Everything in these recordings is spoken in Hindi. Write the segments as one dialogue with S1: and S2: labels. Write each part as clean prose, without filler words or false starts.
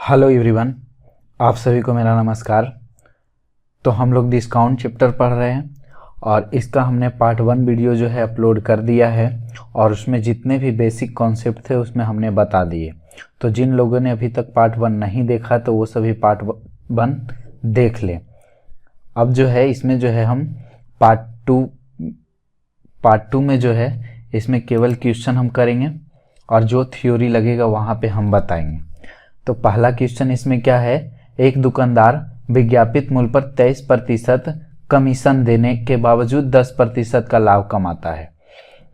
S1: हेलो एवरीवन, आप सभी को मेरा नमस्कार। तो हम लोग डिस्काउंट चैप्टर पढ़ रहे हैं और इसका हमने पार्ट 1 वीडियो जो है अपलोड कर दिया है और उसमें जितने भी बेसिक कॉन्सेप्ट थे उसमें हमने बता दिए। तो जिन लोगों ने अभी तक पार्ट 1 नहीं देखा तो वो सभी पार्ट 1 देख लें। अब जो है इसमें जो है हम पार्ट 2 में जो है इसमें केवल क्वेश्चन हम करेंगे और जो थ्योरी लगेगा वहाँ पे हम बताएंगे। तो पहला क्वेश्चन इसमें क्या है, एक दुकानदार विज्ञापित मूल्य पर 23% कमीशन देने के बावजूद 10% का लाभ कमाता है।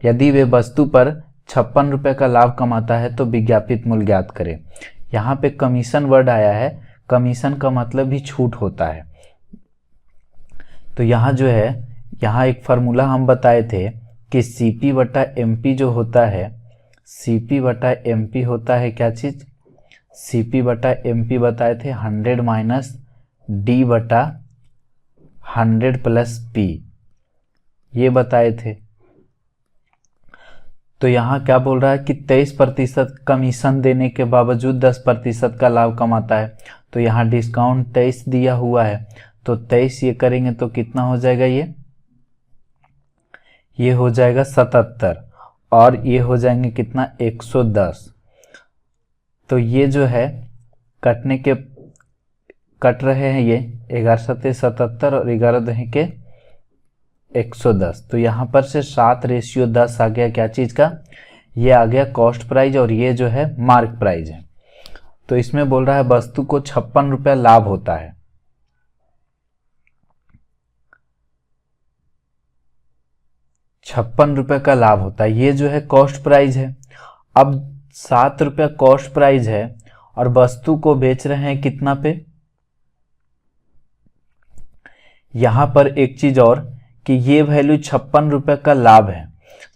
S1: यदि वे वस्तु पर 56 रुपये का लाभ कमाता है तो विज्ञापित मूल्य ज्ञात करें। यहाँ पे कमीशन वर्ड आया है, कमीशन का मतलब भी छूट होता है। तो यहाँ जो है यहाँ एक फार्मूला हम बताए थे कि CP बटा MP जो होता है, CP बटा MP होता है क्या चीज़, CP बटा MP बताए थे 100 माइनस D बटा 100 प्लस P, ये बताए थे। तो यहाँ क्या बोल रहा है कि 23% कमीशन देने के बावजूद 10% का लाभ कमाता है। तो यहाँ डिस्काउंट 23 दिया हुआ है, तो 23 ये करेंगे तो कितना हो जाएगा, ये हो जाएगा 77 और ये हो जाएंगे कितना 110। तो ये जो है कट रहे हैं, ये 11 सत्ते 77 और 11 दहे के 110। तो यहाँ पर से 7:10 आ गया क्या चीज़ का, ये आ गया कॉस्ट प्राइस और ये जो है मार्क प्राइस है। तो इसमें बोल रहा है वस्तु को 56 रुपया लाभ होता है। ₹56 का लाभ होता है, ये जो है कॉस्ट प्राइस है। अब 7 रुपया कॉस्ट प्राइस है और वस्तु को बेच रहे हैं कितना पे। यहां पर एक चीज और कि ये वैल्यू 56 रुपये का लाभ है,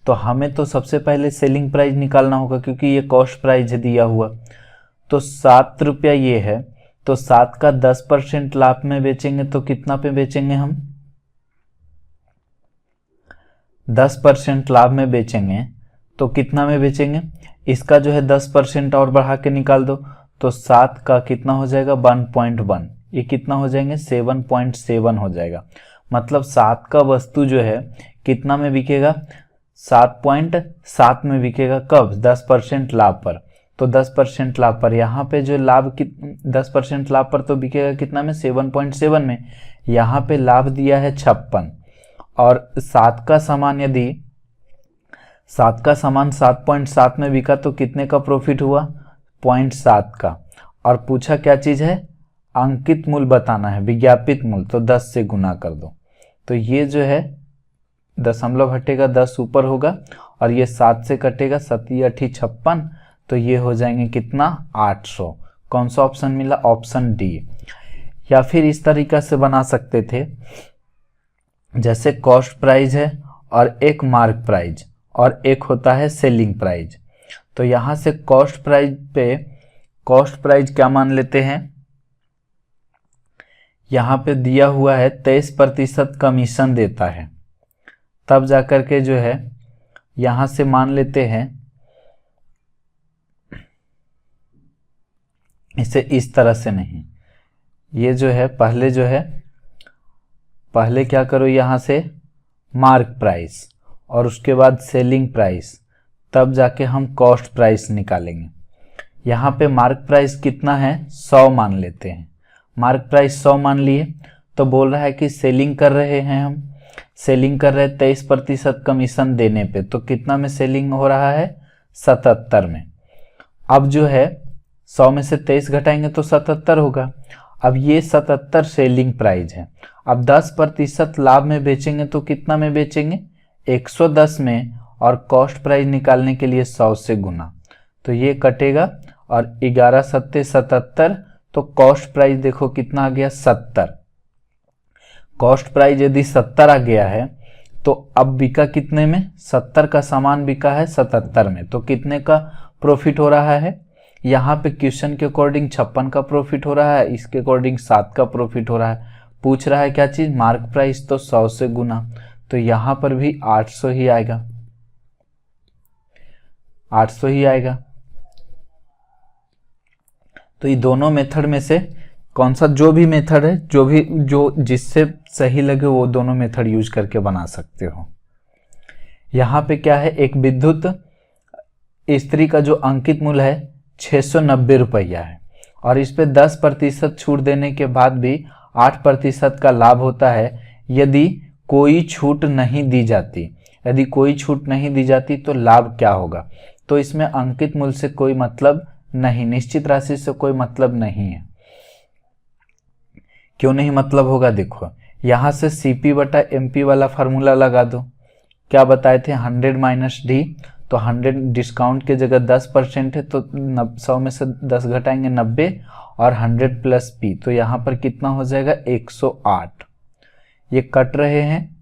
S1: तो हमें तो सबसे पहले सेलिंग प्राइस निकालना होगा क्योंकि ये कॉस्ट प्राइस है दिया हुआ। तो 7 रुपया ये है, तो 7 का 10% लाभ में बेचेंगे तो कितना पे बेचेंगे हम, 10% लाभ में बेचेंगे तो कितना में बेचेंगे, इसका जो है 10% और बढ़ा के निकाल दो तो 7 का कितना हो जाएगा 1.1, ये कितना हो जाएंगे 7.7 हो जाएगा। मतलब 7 का वस्तु जो है कितना में बिकेगा, 7.7 में बिकेगा। कब, 10% लाभ पर। तो 10% लाभ पर यहाँ पे जो लाभ 10% लाभ पर तो बिकेगा कितना में, 7.7 में। यहाँ पे लाभ दिया है 56 और 7 का सामान यदि 7 का सामान 7.7 में बिका तो कितने का प्रॉफिट हुआ, 0.7 का। और पूछा क्या चीज है, अंकित मूल्य बताना है, विज्ञापित मूल्य, तो 10 से गुना कर दो। तो ये जो है दशमलव हटेगा 10 ऊपर होगा और ये 7 से कटेगा, 7 8 56, तो ये हो जाएंगे कितना 800। कौन सा ऑप्शन मिला, ऑप्शन डी। या फिर इस तरीका से बना सकते थे, जैसे कॉस्ट प्राइस है और एक मार्क प्राइस और एक होता है सेलिंग प्राइस। तो यहां से कॉस्ट प्राइस पे कॉस्ट प्राइस क्या मान लेते हैं, यहां पे दिया हुआ है 23% कमीशन देता है, तब जाकर के जो है यहां से मान लेते हैं इसे इस तरह से नहीं, ये जो है पहले क्या करो, यहां से मार्क प्राइस और उसके बाद सेलिंग प्राइस, तब जाके हम कॉस्ट प्राइस निकालेंगे। यहाँ पे मार्क प्राइस कितना है 100 मान लेते हैं, मार्क प्राइस 100 मान लिए। तो बोल रहा है कि सेलिंग कर रहे हैं, हम सेलिंग कर रहे हैं 23% कमीशन देने पे, तो कितना में सेलिंग हो रहा है 77 में। अब जो है 100 में से 23 घटाएंगे तो 77 होगा। अब ये 77 सेलिंग प्राइस है। अब 10% लाभ में बेचेंगे तो कितना में बेचेंगे, 110 में, और कॉस्ट प्राइस निकालने के लिए 100 से गुना, तो ये कटेगा और 11 सत्ते 77, तो कॉस्ट प्राइस देखो कितना आ गया 70। कॉस्ट प्राइस यदि 70 आ गया है तो अब बिका कितने में, 70 का सामान बिका है 77 में, तो कितने का प्रॉफिट हो रहा है, यहाँ पे क्वेश्चन के अकॉर्डिंग 56 का प्रॉफिट हो रहा है, इसके अकॉर्डिंग 7 का प्रॉफिट हो रहा है। पूछ रहा है क्या चीज, मार्क प्राइस, तो 100 से गुना, तो यहाँ पर भी 800 ही आएगा, 800 ही आएगा। तो ये दोनों मेथड में से कौन सा, जो भी मेथड है, जो जिससे सही लगे वो दोनों मेथड यूज करके बना सकते हो। यहाँ पे क्या है, एक विद्युत इस्त्री का जो अंकित मूल्य है 690 रुपया है और इस पे 10% छूट देने के बाद भी 8% का लाभ होता है यदि कोई छूट नहीं दी जाती। यदि कोई छूट नहीं दी जाती तो लाभ क्या होगा? तो इसमें अंकित मूल्य से कोई मतलब नहीं, निश्चित राशि से कोई मतलब नहीं है। क्यों नहीं मतलब होगा? देखो यहाँ से CP/MP वाला फार्मूला लगा दो। क्या बताए थे? 100 माइनस D, तो 100 डिस्काउंट के जगह 10% है तो 100 में से 10 घटाएंगे 90 और 100 प्लस P, तो यहाँ पर कितना हो जाएगा? 108। ये कट रहे हैं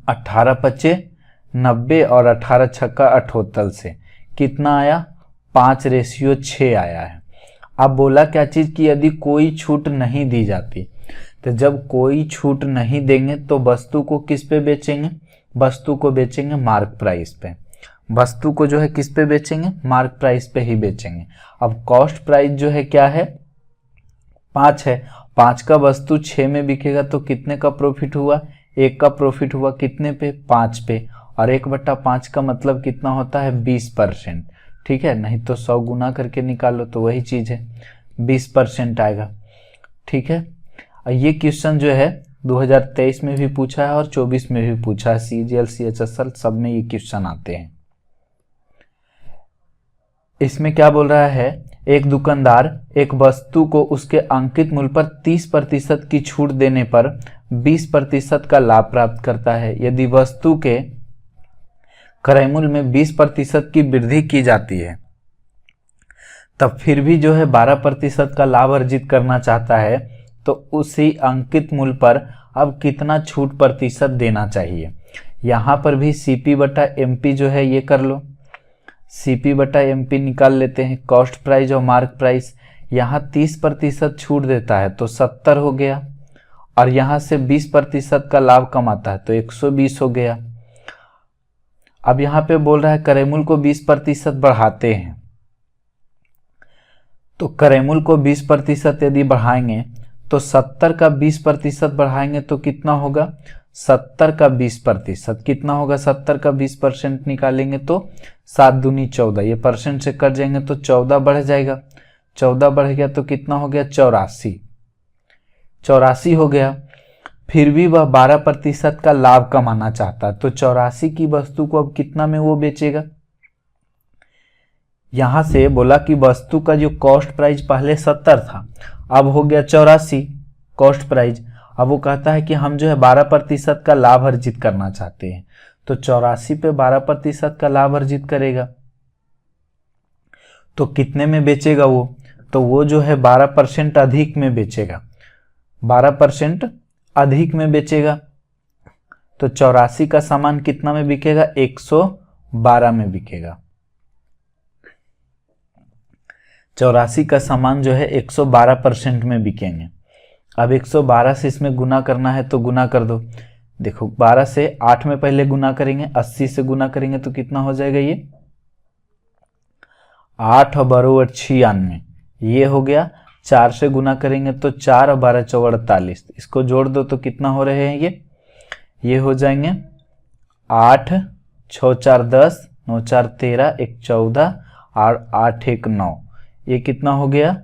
S1: 18 पचे 90 और 18 छक्का 78 से कितना आया? 5:6 आया है। अब बोला क्या चीज कि यदि कोई छूट नहीं दी जाती, तो जब कोई छूट नहीं देंगे तो वस्तु को किस पे बेचेंगे? वस्तु को बेचेंगे मार्क प्राइस पे। वस्तु को जो है किस पे बेचेंगे? मार्क प्राइस पे ही बेचेंगे। अब कॉस्ट प्राइस जो है क्या है? 5 है। 5 का वस्तु 6 में बिकेगा तो कितने का प्रॉफिट हुआ? 1 का प्रॉफिट हुआ। कितने पे? 5 पे। और 1/5 का मतलब कितना होता है? 20%। ठीक है, नहीं तो 100 गुना करके निकालो तो वही चीज है, 20% आएगा। ठीक है, ये क्वेश्चन जो है 2023 में भी पूछा है और 24 में भी पूछा है। CGL CHSL सब में ये क्वेश्चन आते हैं। इसमें क्या बोल रहा है? एक दुकानदार एक वस्तु को उसके अंकित मूल्य पर 30% की छूट देने पर 20% का लाभ प्राप्त करता है। यदि वस्तु के क्रय मूल्य में 20% की वृद्धि की जाती है तब फिर भी जो है 12% का लाभ अर्जित करना चाहता है, तो उसी अंकित मूल्य पर अब कितना छूट प्रतिशत देना चाहिए? यहाँ पर भी CP/MP जो है ये कर लो, CP/MP निकाल लेते हैं। कॉस्ट प्राइस और मार्क प्राइस, यहाँ 30% छूट देता है तो 70 हो गया और यहाँ से 20% का लाभ कमाता है तो 120 हो गया। अब यहाँ पे बोल रहा है क्रय मूल्य को 20% बढ़ाते हैं, तो क्रय मूल्य को 20% यदि बढ़ाएंगे तो 70 का 20% बढ़ाएंगे तो कितना होगा? 70 का 20% कितना होगा? 70 का 20% निकालेंगे तो 7 दूनी 14, ये परसेंट से कट जाएंगे तो 14 बढ़ जाएगा। 14 बढ़ गया तो कितना हो गया? 84 हो गया। फिर भी वह 12% का लाभ कमाना चाहता है तो 84 की वस्तु को अब कितना में वो बेचेगा? यहां से बोला कि वस्तु का जो कॉस्ट प्राइस पहले 70 था, अब हो गया 84 कॉस्ट प्राइस। अब वो कहता है कि हम जो है 12% का लाभ अर्जित करना चाहते हैं, तो 84 पे 12% का लाभ अर्जित करेगा तो कितने में बेचेगा वो? तो वो जो है 12% अधिक में बेचेगा, 12% अधिक में बेचेगा। तो 84 का सामान कितना में बिकेगा? 112 में बिकेगा। 84 का सामान जो है 112% में बिकेंगे। अब 112 से इसमें गुना करना है तो गुना कर दो। देखो 12 से 8 में पहले गुना करेंगे, 80 से गुना करेंगे तो कितना हो जाएगा? ये 8 और 12 96, ये हो गया। 4 से गुना करेंगे तो 4 और 12 4 48, इसको जोड़ दो तो कितना हो रहे हैं? ये हो जाएंगे 8 6 4 10 9 4 13 1 14 और 8 1 9, ये कितना हो गया?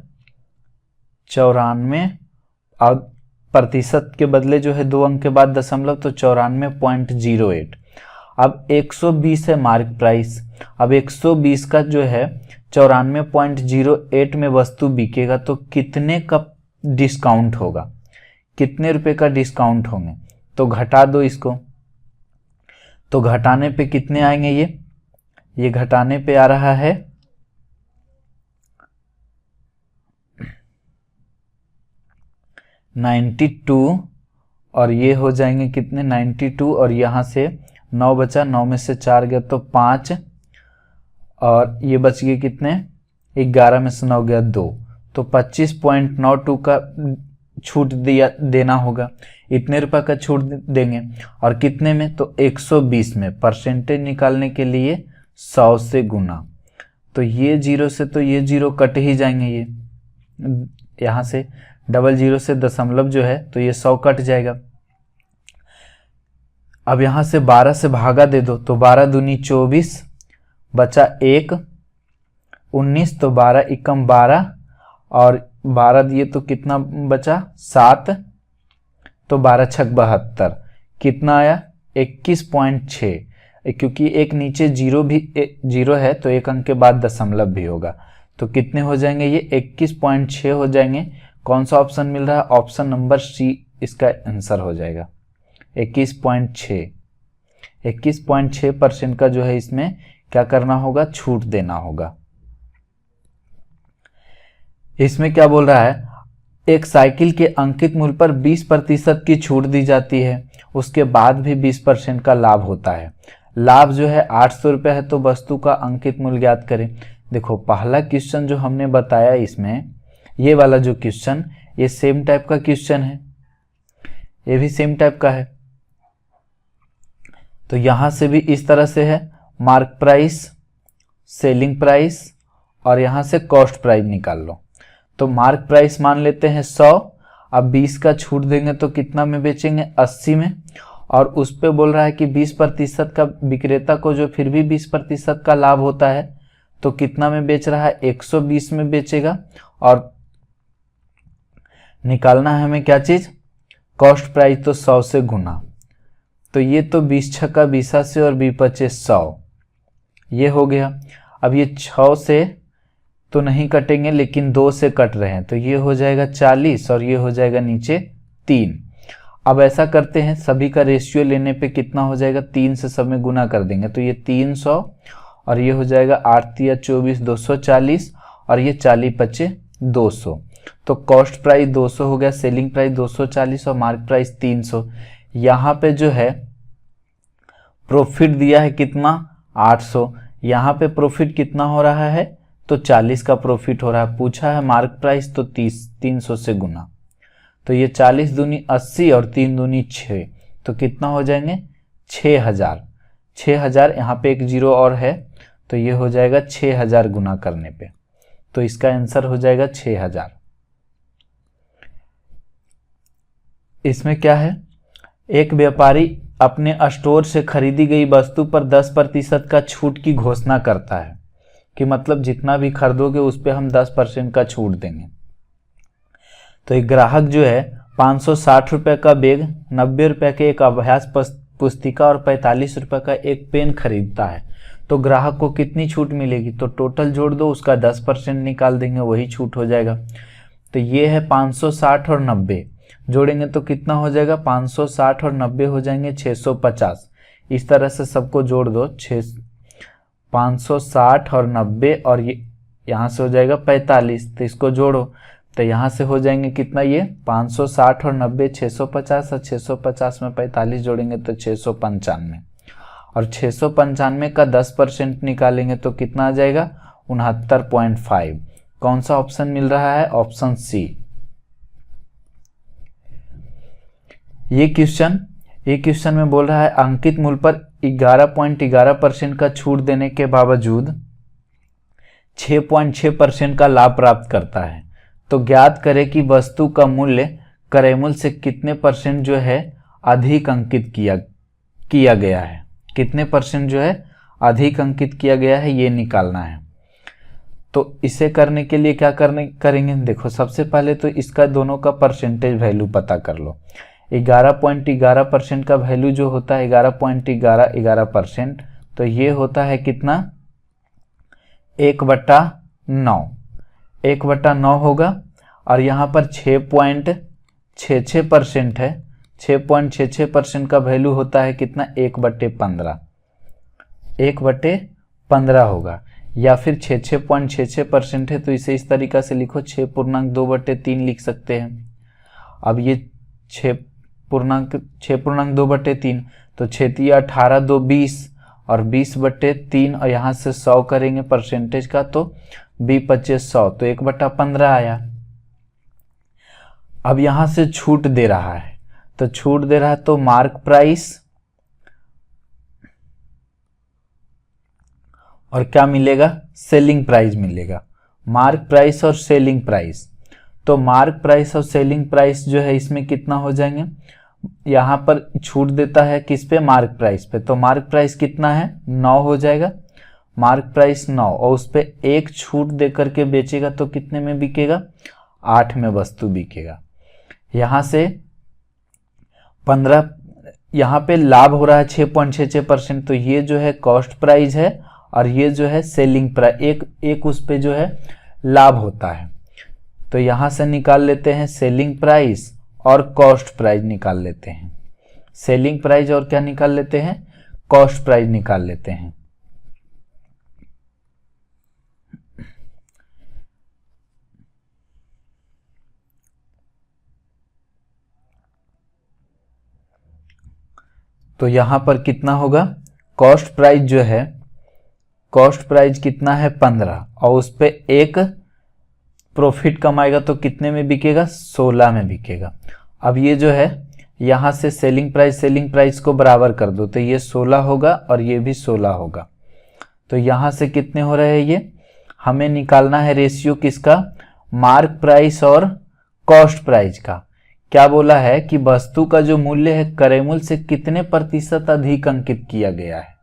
S1: 94। और प्रतिशत के बदले जो है 2 अंक के बाद दशमलव, तो 94.08। अब 120 है मार्क प्राइस। अब 120 का जो है 94.08 में वस्तु बिकेगा तो कितने का डिस्काउंट होगा? कितने रुपए का डिस्काउंट होंगे? तो घटा दो इसको, तो घटाने पे कितने आएंगे? ये घटाने पे आ रहा है 92 और ये हो जाएंगे कितने? 92 और यहाँ से 9 बचा, 9 में से 4 गया तो 5 और ये बच गए कितने? 11 में से 9 गया 2, तो 25.92 का छूट देना होगा। इतने रुपए का छूट देंगे और कितने में? तो 120 में। परसेंटेज निकालने के लिए 100 से गुना, तो ये 0 से तो ये 0 कट ही जाएंगे, यहाँ से 00 से दशमलव जो है तो ये 100 कट जाएगा। अब यहाँ से 12 से भागा दे दो तो 12 दूनी 24 बचा 1 19, तो 12 एकम 12 और 12 दिए तो कितना बचा 7, तो 12 छक 72 कितना आया 21.6। क्योंकि एक नीचे जीरो है तो एक अंक के बाद दशमलव भी होगा, तो कितने हो जाएंगे ये 21.6 हो जाएंगे। कौन सा ऑप्शन मिल रहा है? ऑप्शन नंबर सी इसका आंसर हो जाएगा 21.6। 21.6% का जो है इसमें क्या करना होगा? छूट देना होगा। इसमें क्या बोल रहा है? एक साइकिल के अंकित मूल्य पर 20% की छूट दी जाती है, उसके बाद भी 20% का लाभ होता है। लाभ जो है 800 रुपये है, तो वस्तु का अंकित मूल्य ज्ञात करें। देखो पहला क्वेश्चन जो हमने बताया इसमें, ये वाला जो क्वेश्चन, ये सेम टाइप का क्वेश्चन है, ये भी सेम टाइप का है। तो यहां से भी इस तरह से है, मार्क प्राइस, सेलिंग प्राइस और यहां से कॉस्ट प्राइस निकाल लो। तो मार्क प्राइस मान लेते हैं 100, अब 20 का छूट देंगे तो कितना में बेचेंगे? 80 में। और उस पे बोल रहा है कि 20% का विक्रेता को जो फिर भी 20% का लाभ होता है, तो कितना में बेच रहा है? 120 में बेचेगा। और निकालना है हमें क्या चीज? कॉस्ट प्राइस, तो 100 से गुना। तो ये तो 20 छक्का 20 से और 20 100, ये हो गया। अब ये 6 से तो नहीं कटेंगे लेकिन 2 से कट रहे हैं, तो ये हो जाएगा 40 और ये हो जाएगा नीचे 3। अब ऐसा करते हैं, सभी का रेशियो लेने पे कितना हो जाएगा? 3 से सब में गुना कर देंगे, तो ये 300 और ये हो जाएगा 8 या 24 240 और ये 40 25 200। तो कॉस्ट प्राइस 200 हो गया, सेलिंग प्राइस 240 और मार्क प्राइस 300। यहाँ पे जो है प्रॉफिट दिया है कितना? 800। यहाँ पे प्रॉफिट कितना हो रहा है? तो 40 का प्रॉफिट हो रहा है। पूछा है मार्क प्राइस, तो 300 से गुना। तो ये 40 दूनी 80 और 3 दूनी 6, तो कितना हो जाएंगे? 6000। 6000, यहाँ पे एक जीरो और है, तो ये हो जाएगा 6000 गुना करने पे, तो इसका आंसर हो जाएगा 6000। इसमें क्या है? एक व्यापारी अपने स्टोर से खरीदी गई वस्तु पर 10% का छूट की घोषणा करता है, कि मतलब जितना भी खरीदोगे उस पर हम 10% का छूट देंगे। तो एक ग्राहक जो है 560 रुपये का बैग, 90 रुपये के एक अभ्यास पुस्तिका और 45 रुपये का एक पेन खरीदता है, तो ग्राहक को कितनी छूट मिलेगी? तो टोटल जोड़ दो, उसका 10% निकाल देंगे, वही छूट हो जाएगा। तो ये है 560 और 90 जोड़ेंगे तो कितना हो जाएगा? 560 और 90 हो जाएंगे 650। इस तरह से सबको जोड़ दो, 560 और 90 और ये यहाँ से हो जाएगा 45, तो इसको जोड़ो तो यहाँ से हो जाएंगे कितना? ये 560 और 90 650 और 650 में 45 जोड़ेंगे तो 695 और 695 का 10% निकालेंगे तो कितना आ जाएगा? 69.5। कौन सा ऑप्शन मिल रहा है? Option C. ये क्वेश्चन में बोल रहा है अंकित मूल्य पर 11.11% का छूट देने के बावजूद 6.6% का लाभ प्राप्त करता है, तो ज्ञात करें कि वस्तु का मूल्य क्रय मूल्य से कितने परसेंट जो है अधिक अंकित किया गया है, कितने परसेंट जो है अधिक अंकित किया गया है, ये निकालना है। तो इसे करने के लिए क्या करेंगे? देखो सबसे पहले तो इसका दोनों का परसेंटेज वैल्यू पता कर लो। 11.11% का वैल्यू जो होता है 11.11%, तो ये होता है कितना? 1/9। 1/9 होगा और यहाँ पर 6.66% है, 6.66% का वैल्यू होता है कितना? 1/15। 1/15 होगा, या फिर 6.66% है तो इसे इस तरीका से लिखो, 6.2/3 लिख सकते हैं। अब ये 6.2/3, तो 6 18 2 20 और 20/3 और यहाँ से 100 करेंगे परसेंटेज का, तो 20/25 तो 1/15 आया। अब यहाँ से छूट दे रहा है, तो छूट दे रहा है तो मार्क प्राइस और क्या मिलेगा? सेलिंग प्राइस मिलेगा। मार्क प्राइस और सेलिंग प्राइस, तो मार्क प्राइस और सेलिंग प्राइस जो है इसमें कितना हो जाएंगे, यहाँ पर छूट देता है किस पे, मार्क प्राइस पे, तो मार्क प्राइस कितना है 9 हो जाएगा, मार्क प्राइस 9 और उस पे 1 छूट दे करके बेचेगा तो कितने में बिकेगा, 8 में वस्तु बिकेगा। यहाँ से 15, यहाँ पे लाभ हो रहा है 6.66%, तो ये जो है कॉस्ट प्राइस है और ये जो है सेलिंग प्राइस, एक उस पे जो है लाभ होता है। तो यहाँ से निकाल लेते हैं सेलिंग प्राइस और कॉस्ट प्राइस निकाल लेते हैं, सेलिंग प्राइस और क्या निकाल लेते हैं, कॉस्ट प्राइस निकाल लेते हैं। तो यहां पर कितना होगा, कॉस्ट प्राइस जो है, कॉस्ट प्राइस कितना है 15 और उस पे 1 प्रॉफिट कमाएगा तो कितने में बिकेगा, 16 में बिकेगा। अब ये जो है यहां से सेलिंग प्राइस को बराबर कर दो तो ये 16 होगा और ये भी 16 होगा। तो यहां से कितने हो रहे हैं, ये हमें निकालना है रेशियो किसका, मार्क प्राइस और कॉस्ट प्राइस का। क्या बोला है कि वस्तु का जो मूल्य है क्रय मूल्य से कितने प्रतिशत अधिक अंकित किया गया है,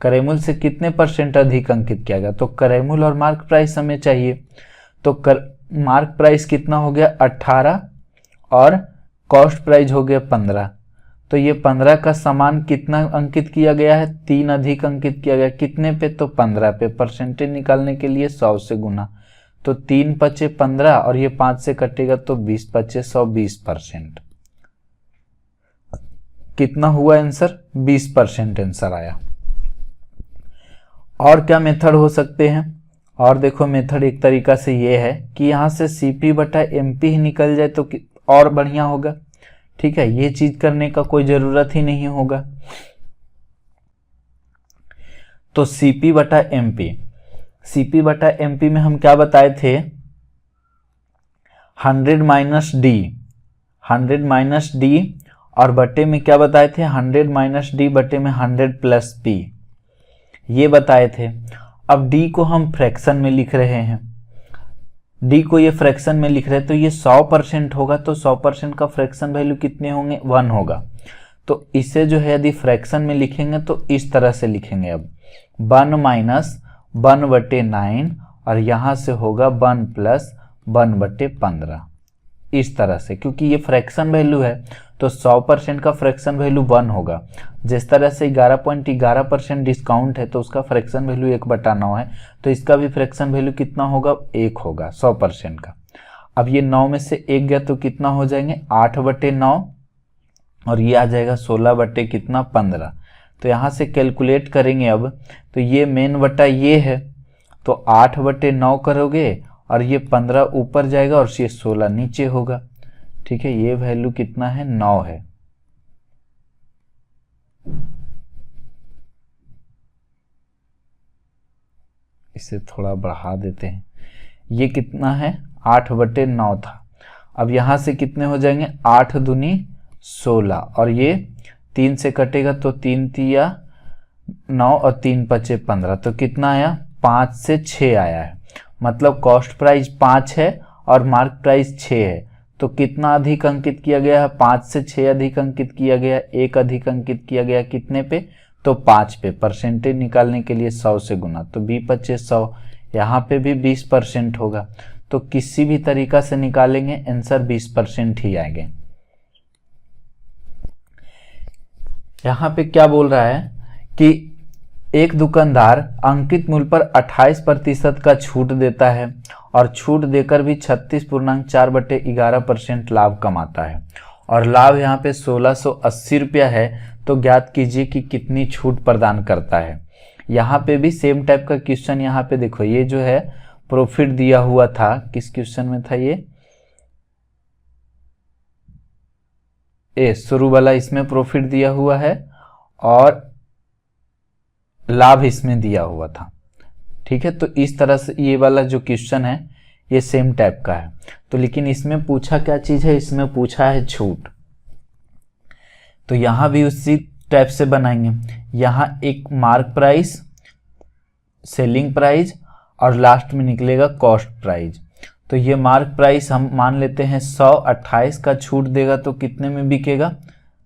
S1: क्रय मूल्य से कितने % अधिक अंकित किया गया, तो क्रय मूल्य और मार्क प्राइस हमें चाहिए। तो मार्क प्राइस कितना हो गया 18 और कॉस्ट प्राइस हो गया 15, तो ये 15 का समान कितना अंकित किया गया है, 3 अधिक अंकित किया गया, कितने पे, तो 15 पे। परसेंटेज निकालने के लिए 100 से गुना, तो 3 पचे 15 और ये 5 से कटेगा तो 20 पचे 100, 20%। कितना हुआ आंसर, 20% आंसर आया। और क्या मेथड हो सकते हैं, और देखो मेथड एक तरीका से ये है कि यहाँ से CP बटा MP ही निकल जाए तो और बढ़िया होगा। ठीक है, ये चीज करने का कोई जरूरत ही नहीं होगा। तो CP बटा MP में हम क्या बताए थे, 100 माइनस D और बटे में क्या बताए थे, 100 माइनस D बटे में 100 प्लस P, ये बताए थे। अब D को हम फ्रैक्शन में लिख रहे हैं, D को ये फ्रैक्शन में लिख रहे हैं तो ये 100% होगा, तो 100% का फ्रैक्शन वैल्यू कितने होंगे, 1 होगा। तो इसे जो है यदि फ्रैक्शन में लिखेंगे तो इस तरह से लिखेंगे, अब 1 माइनस 1 बटे 9 और यहां से होगा 1 प्लस 1 बटे 15, इस तरह से, क्योंकि ये फ्रैक्शन वैल्यू है तो 100% का फ्रैक्शन वैल्यू 1 होगा। जिस तरह से 11.11% डिस्काउंट है तो उसका फ्रैक्शन वैल्यू 1/9 है, तो इसका भी फ्रैक्शन वैल्यू कितना होगा, 1 होगा 100% का। अब ये 9 में से 1 गया तो कितना हो जाएंगे, 8/9 और ये आ जाएगा 16 बटे कितना 15। तो यहाँ से कैलकुलेट करेंगे अब, तो ये मेन बटा ये है तो 8/9 करोगे और ये 15 ऊपर जाएगा और ये 16 नीचे होगा। ठीक है, ये वैल्यू कितना है, 9 है। इसे थोड़ा बढ़ा देते हैं, ये कितना है 8/9 था। अब यहां से कितने हो जाएंगे, 8 दूनी 16 और ये 3 से कटेगा तो 3 तिया 9 और 3 पचे 15, तो कितना आया, 5 से 6 आया है। मतलब कॉस्ट प्राइस 5 है और मार्क प्राइस 6 है, तो कितना अधिक अंकित किया गया है, 5 से 6 अधिक अंकित किया गया, 1 अधिक अंकित किया गया, कितने पे, तो 5 पे। परसेंटेज निकालने के लिए 100 से गुना, तो 20 पचे 100, यहाँ पे भी 20% होगा। तो किसी भी तरीका से निकालेंगे आंसर 20% ही आएंगे। यहाँ पे क्या बोल रहा है कि एक दुकानदार अंकित मूल्य पर 28% का छूट देता है और छूट देकर भी 36.4/11% लाभ कमाता है और लाभ यहाँ पे 1680 रुपया है, तो ज्ञात कीजिए कि कितनी छूट प्रदान करता है। यहाँ पे भी सेम टाइप का क्वेश्चन, यहाँ पे देखो ये जो है प्रॉफिट दिया हुआ था, किस क्वेश्चन में था ये शुरू वाला, इसमें प्रॉफिट दिया हुआ है और लाभ इसमें दिया हुआ था। ठीक है, तो इस तरह से ये वाला जो क्वेश्चन है ये सेम टाइप का है। तो लेकिन इसमें पूछा क्या चीज है, इसमें पूछा है छूट, तो यहां भी उसी टाइप से बनाएंगे। यहां एक मार्क प्राइस, सेलिंग प्राइस और लास्ट में निकलेगा कॉस्ट प्राइस। तो ये मार्क प्राइस हम मान लेते हैं 128 का छूट देगा तो कितने में बिकेगा,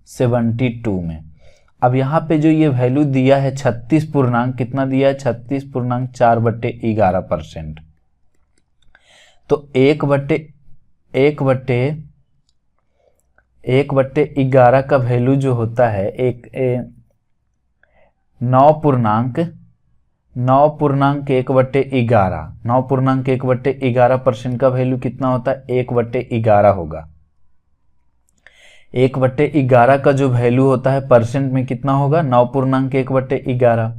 S1: 72 में। अब यहाँ पे जो ये वैल्यू दिया है 36 पूर्णांक, कितना दिया है, 36.4/11%। तो 1/11 का वैल्यू जो होता है 9.1/11% का वैल्यू कितना होता है, 1/11 होगा। 1/11 का जो वैल्यू होता है परसेंट में कितना होगा, 9.1/11,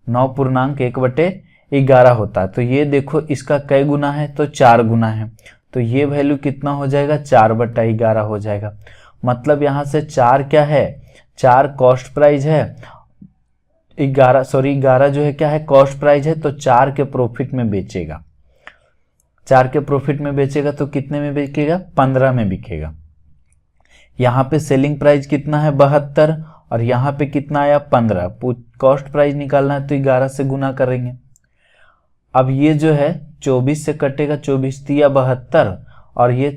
S1: 9.1/11 होता है। तो ये देखो इसका कई गुना है, तो 4 गुना है, तो ये वैल्यू कितना हो जाएगा, 4/11 हो जाएगा। मतलब यहाँ से 4 क्या है, 4 कॉस्ट प्राइस है, 11 जो है क्या है, कॉस्ट प्राइस है, तो 4 के प्रॉफिट में बेचेगा। 4 के प्रॉफिट में बेचेगा तो कितने में बिकेगा, 15 में बिकेगा। यहाँ पे सेलिंग प्राइस कितना है, 72, और यहाँ पे कितना आया, 15। कॉस्ट प्राइस निकालना है तो 11 से गुना करेंगे। अब ये जो है 24 से कटेगा, 24 तिया 72, और ये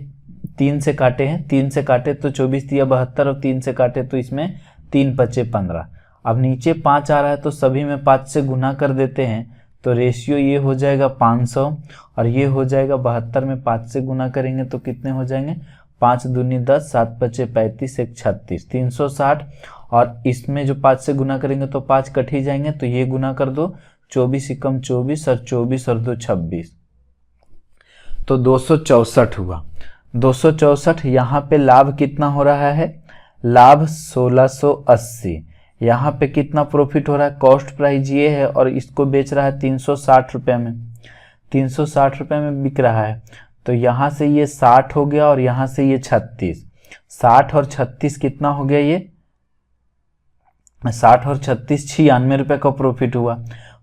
S1: 3 से काटे हैं, 3 से काटे तो 24 तिया 72, और 3 से काटे तो इसमें 3 पचे 15। अब नीचे 5 आ रहा है तो सभी में 5 से गुना कर देते हैं, तो रेशियो ये हो जाएगा 500, और ये हो जाएगा 72 में 5 से गुना करेंगे तो कितने हो जाएंगे, 5 दूनी 10, 7 पचे 35, 1 36, 360, और इसमें जो 5 से गुना करेंगे तो 5 कट ही जाएंगे, तो ये गुना कर दो, 24 एकम 24, और 24 और 2 26, तो 264 हुआ। 264। यहाँ पे लाभ कितना हो रहा है, लाभ 1680। यहाँ पे कितना प्रॉफिट हो रहा है, कॉस्ट प्राइस ये है और इसको बेच रहा है 360 रुपये में, 360 रुपये में बिक रहा है। तो यहाँ से ये 60 हो गया और यहाँ से ये 36, 60 और 36 कितना हो गया, ये 60 और 36 96 रुपये का प्रॉफिट हुआ।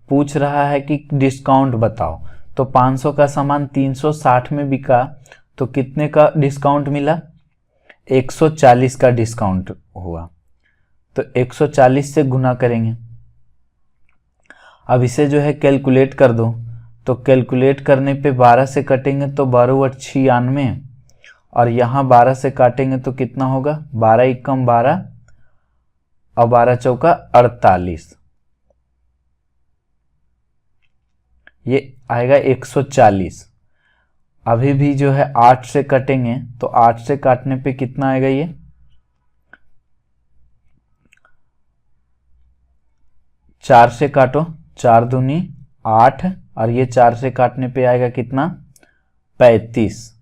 S1: पूछ रहा है कि डिस्काउंट बताओ, तो 500 का सामान 360 में बिका तो कितने का डिस्काउंट मिला, 140 का डिस्काउंट हुआ। तो 140 से गुना करेंगे। अब इसे जो है कैलकुलेट कर दो, तो कैलकुलेट करने पे 12 से कटेंगे तो 12 × 96, और यहाँ 12 से काटेंगे तो कितना होगा, 12 एकम 12, और 12 चौका 48, ये आएगा 140। अभी भी जो है 8 से कटेंगे तो 8 से काटने पे कितना आएगा, ये 4 से काटो, 4 दूनी 8, और ये 4 से काटने पे आएगा कितना, 35,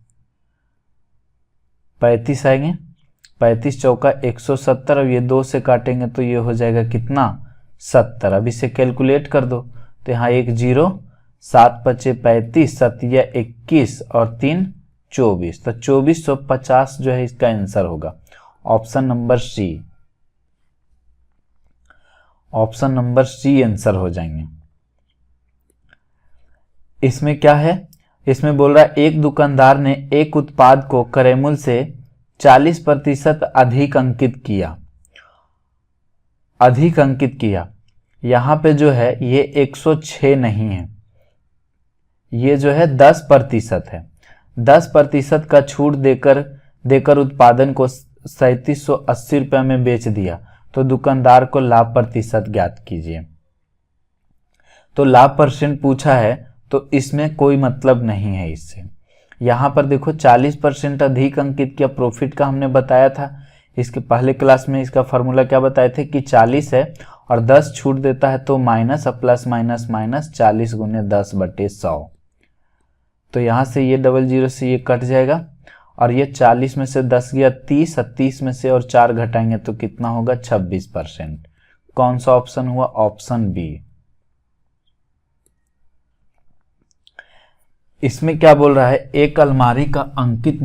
S1: 35 आएंगे, 35 चौका 170, और ये 2 से काटेंगे तो ये हो जाएगा कितना, 70। अब इसे कैलकुलेट कर दो, तो यहाँ 1 0, 7 पचे 35, 7 या 21, और 3 24, तो 2450 जो है इसका आंसर होगा। Option number C, option number C answer हो जाएंगे। इसमें क्या है, इसमें बोल रहा है एक दुकानदार ने एक उत्पाद को क्रय मूल्य से 40% अधिक अंकित किया, अधिक अंकित किया। यहाँ पे जो है ये 106 नहीं है, ये जो है 10% है। 10% का छूट देकर उत्पादन को 3780 रुपये में बेच दिया, तो दुकानदार को लाभ प्रतिशत ज्ञात कीजिए। तो लाभ परसेंट पूछा है, तो इसमें कोई मतलब नहीं है इससे। यहाँ पर देखो 40% अधिक अंकित किया, प्रॉफिट का हमने बताया था, इसके पहले क्लास में इसका फॉर्मूला क्या बताए थे कि 40 है और 10 छूट देता है तो माइनस, प्लस माइनस माइनस, 40 × 10/100। तो यहाँ से ये 00 से ये कट जाएगा, और ये 40 में से 10 गया 30, 30 में से और 4 घटाएंगे तो कितना होगा, 26%। कौन सा ऑप्शन हुआ, ऑप्शन बी। इसमें क्या बोल रहा है, एक अलमारी का अंकित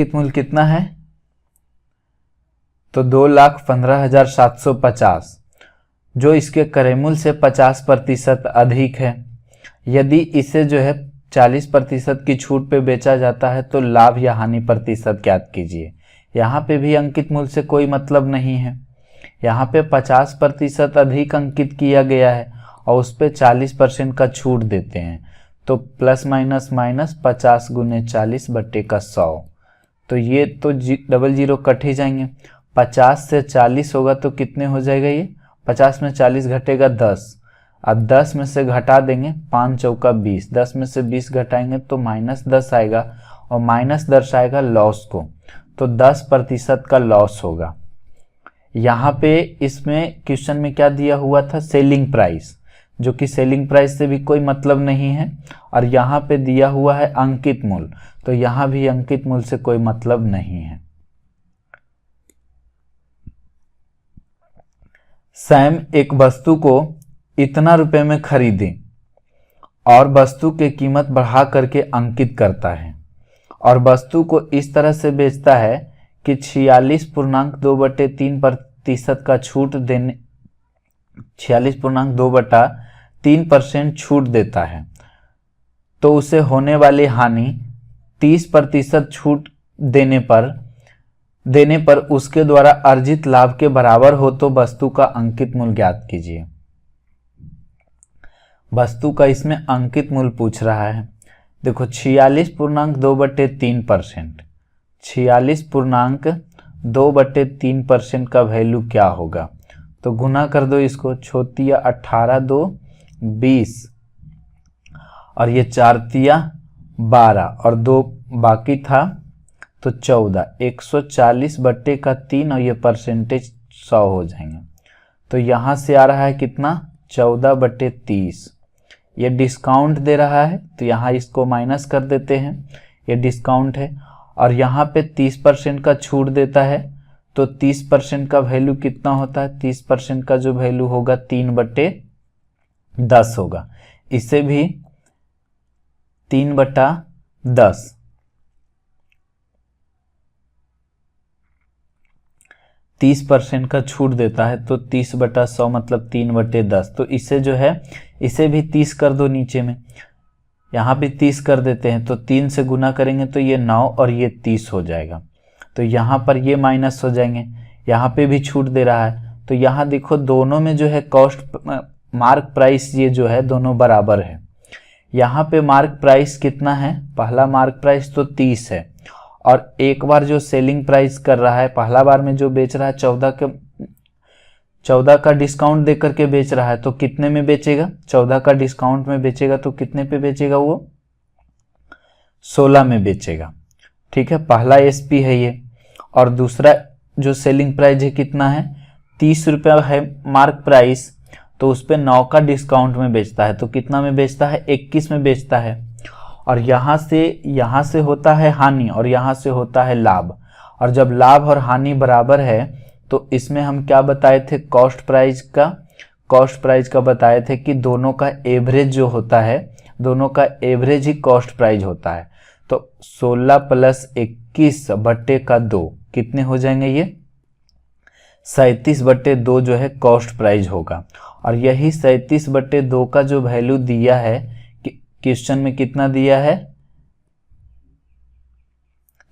S1: मूल्य कितना है, तो 2,15,750, जो इसके क्रय मूल्य से 50% अधिक है। यदि इसे जो है 40% की छूट पे बेचा जाता है तो लाभ या हानि प्रतिशत ज्ञात कीजिए। यहाँ पे भी अंकित मूल्य से कोई मतलब नहीं है, यहाँ पे 50% अधिक अंकित किया गया है और उस पर 40% का छूट देते हैं, तो प्लस माइनस माइनस 50 गुने 40 बट्टे का 100। तो ये तो डबल जीरो कट ही जाएंगे। 50 से 40 होगा तो कितने हो जाएगा ये, 50 में 40 घटेगा 10। अब 10 में से घटा देंगे, 5 चौका 20, 10 में से 20 घटाएंगे तो -10 आएगा और माइनस दर्शाएगा लॉस को, तो 10% का लॉस होगा। यहाँ पे इसमें क्वेश्चन में क्या दिया हुआ था, सेलिंग प्राइस, जो कि सेलिंग प्राइस से भी कोई मतलब नहीं है, और यहाँ पे दिया हुआ है अंकित मूल्य, तो यहाँ भी अंकित मूल्य से कोई मतलब नहीं है। सैम एक वस्तु को इतना रुपए में खरीदे और वस्तु की कीमत बढ़ा करके अंकित करता है और वस्तु को इस तरह से बेचता है कि 46.2/3% का छूट देने 46.2/3% छूट देता है, तो उसे होने वाली हानि 30% छूट देने पर उसके द्वारा अर्जित लाभ के बराबर हो तो वस्तु का अंकित मूल्य ज्ञात कीजिए। वस्तु का इसमें अंकित मूल्य पूछ रहा है। देखो 46.2/3%, 46.2/3% का वैल्यू क्या होगा, तो गुना कर दो इसको, छोतिया 18 2 20 और ये 4 तिया 12 और 2 बाकी था तो 14, 140/3 और ये परसेंटेज 100 हो जाएंगे। तो यहाँ से आ रहा है कितना, 14/30। ये डिस्काउंट दे रहा है तो यहाँ इसको माइनस कर देते हैं, ये डिस्काउंट है, और यहाँ पे 30% का छूट देता है, तो 30% का वैल्यू कितना होता है, 30% का जो वैल्यू होगा 3/10 होगा, इसे भी 3/10। 30% का छूट देता है तो 30/100 मतलब 3/10, तो इसे जो है इसे भी 30 कर दो, नीचे में यहाँ भी 30 कर देते हैं, तो 3 से गुना करेंगे तो ये 9 और ये 30 हो जाएगा, तो यहाँ पर ये माइनस हो जाएंगे, यहाँ पे भी छूट दे रहा है, तो यहाँ देखो दोनों में जो है कॉस्ट मार्क प्राइस ये जो है दोनों बराबर है। यहाँ पे मार्क प्राइस कितना है, पहला मार्क प्राइस तो 30 है, और एक बार जो सेलिंग प्राइस कर रहा है, पहला बार में जो बेच रहा है 14 का डिस्काउंट दे करके बेच रहा है, तो कितने में बेचेगा, 14 का डिस्काउंट में बेचेगा तो कितने पे बेचेगा, वो 16 में बेचेगा। ठीक है, पहला एसपी है ये, और दूसरा जो सेलिंग प्राइस है कितना है, 30 रुपया है मार्क प्राइस, तो उस पर 9 का डिस्काउंट में बेचता है, तो कितना में बेचता है, 21 में बेचता है, और यहाँ से होता है हानि और यहाँ से होता है लाभ, और जब लाभ और हानि बराबर है तो इसमें हम क्या बताए थे, कॉस्ट प्राइस का बताए थे कि दोनों का एवरेज जो होता है, दोनों का एवरेज ही कॉस्ट प्राइस होता है, तो 16 + 21/2 कितने हो जाएंगे, ये 37/2 जो है कॉस्ट प्राइस होगा, और यही 37/2 का जो वैल्यू दिया है क्वेश्चन में कितना दिया है,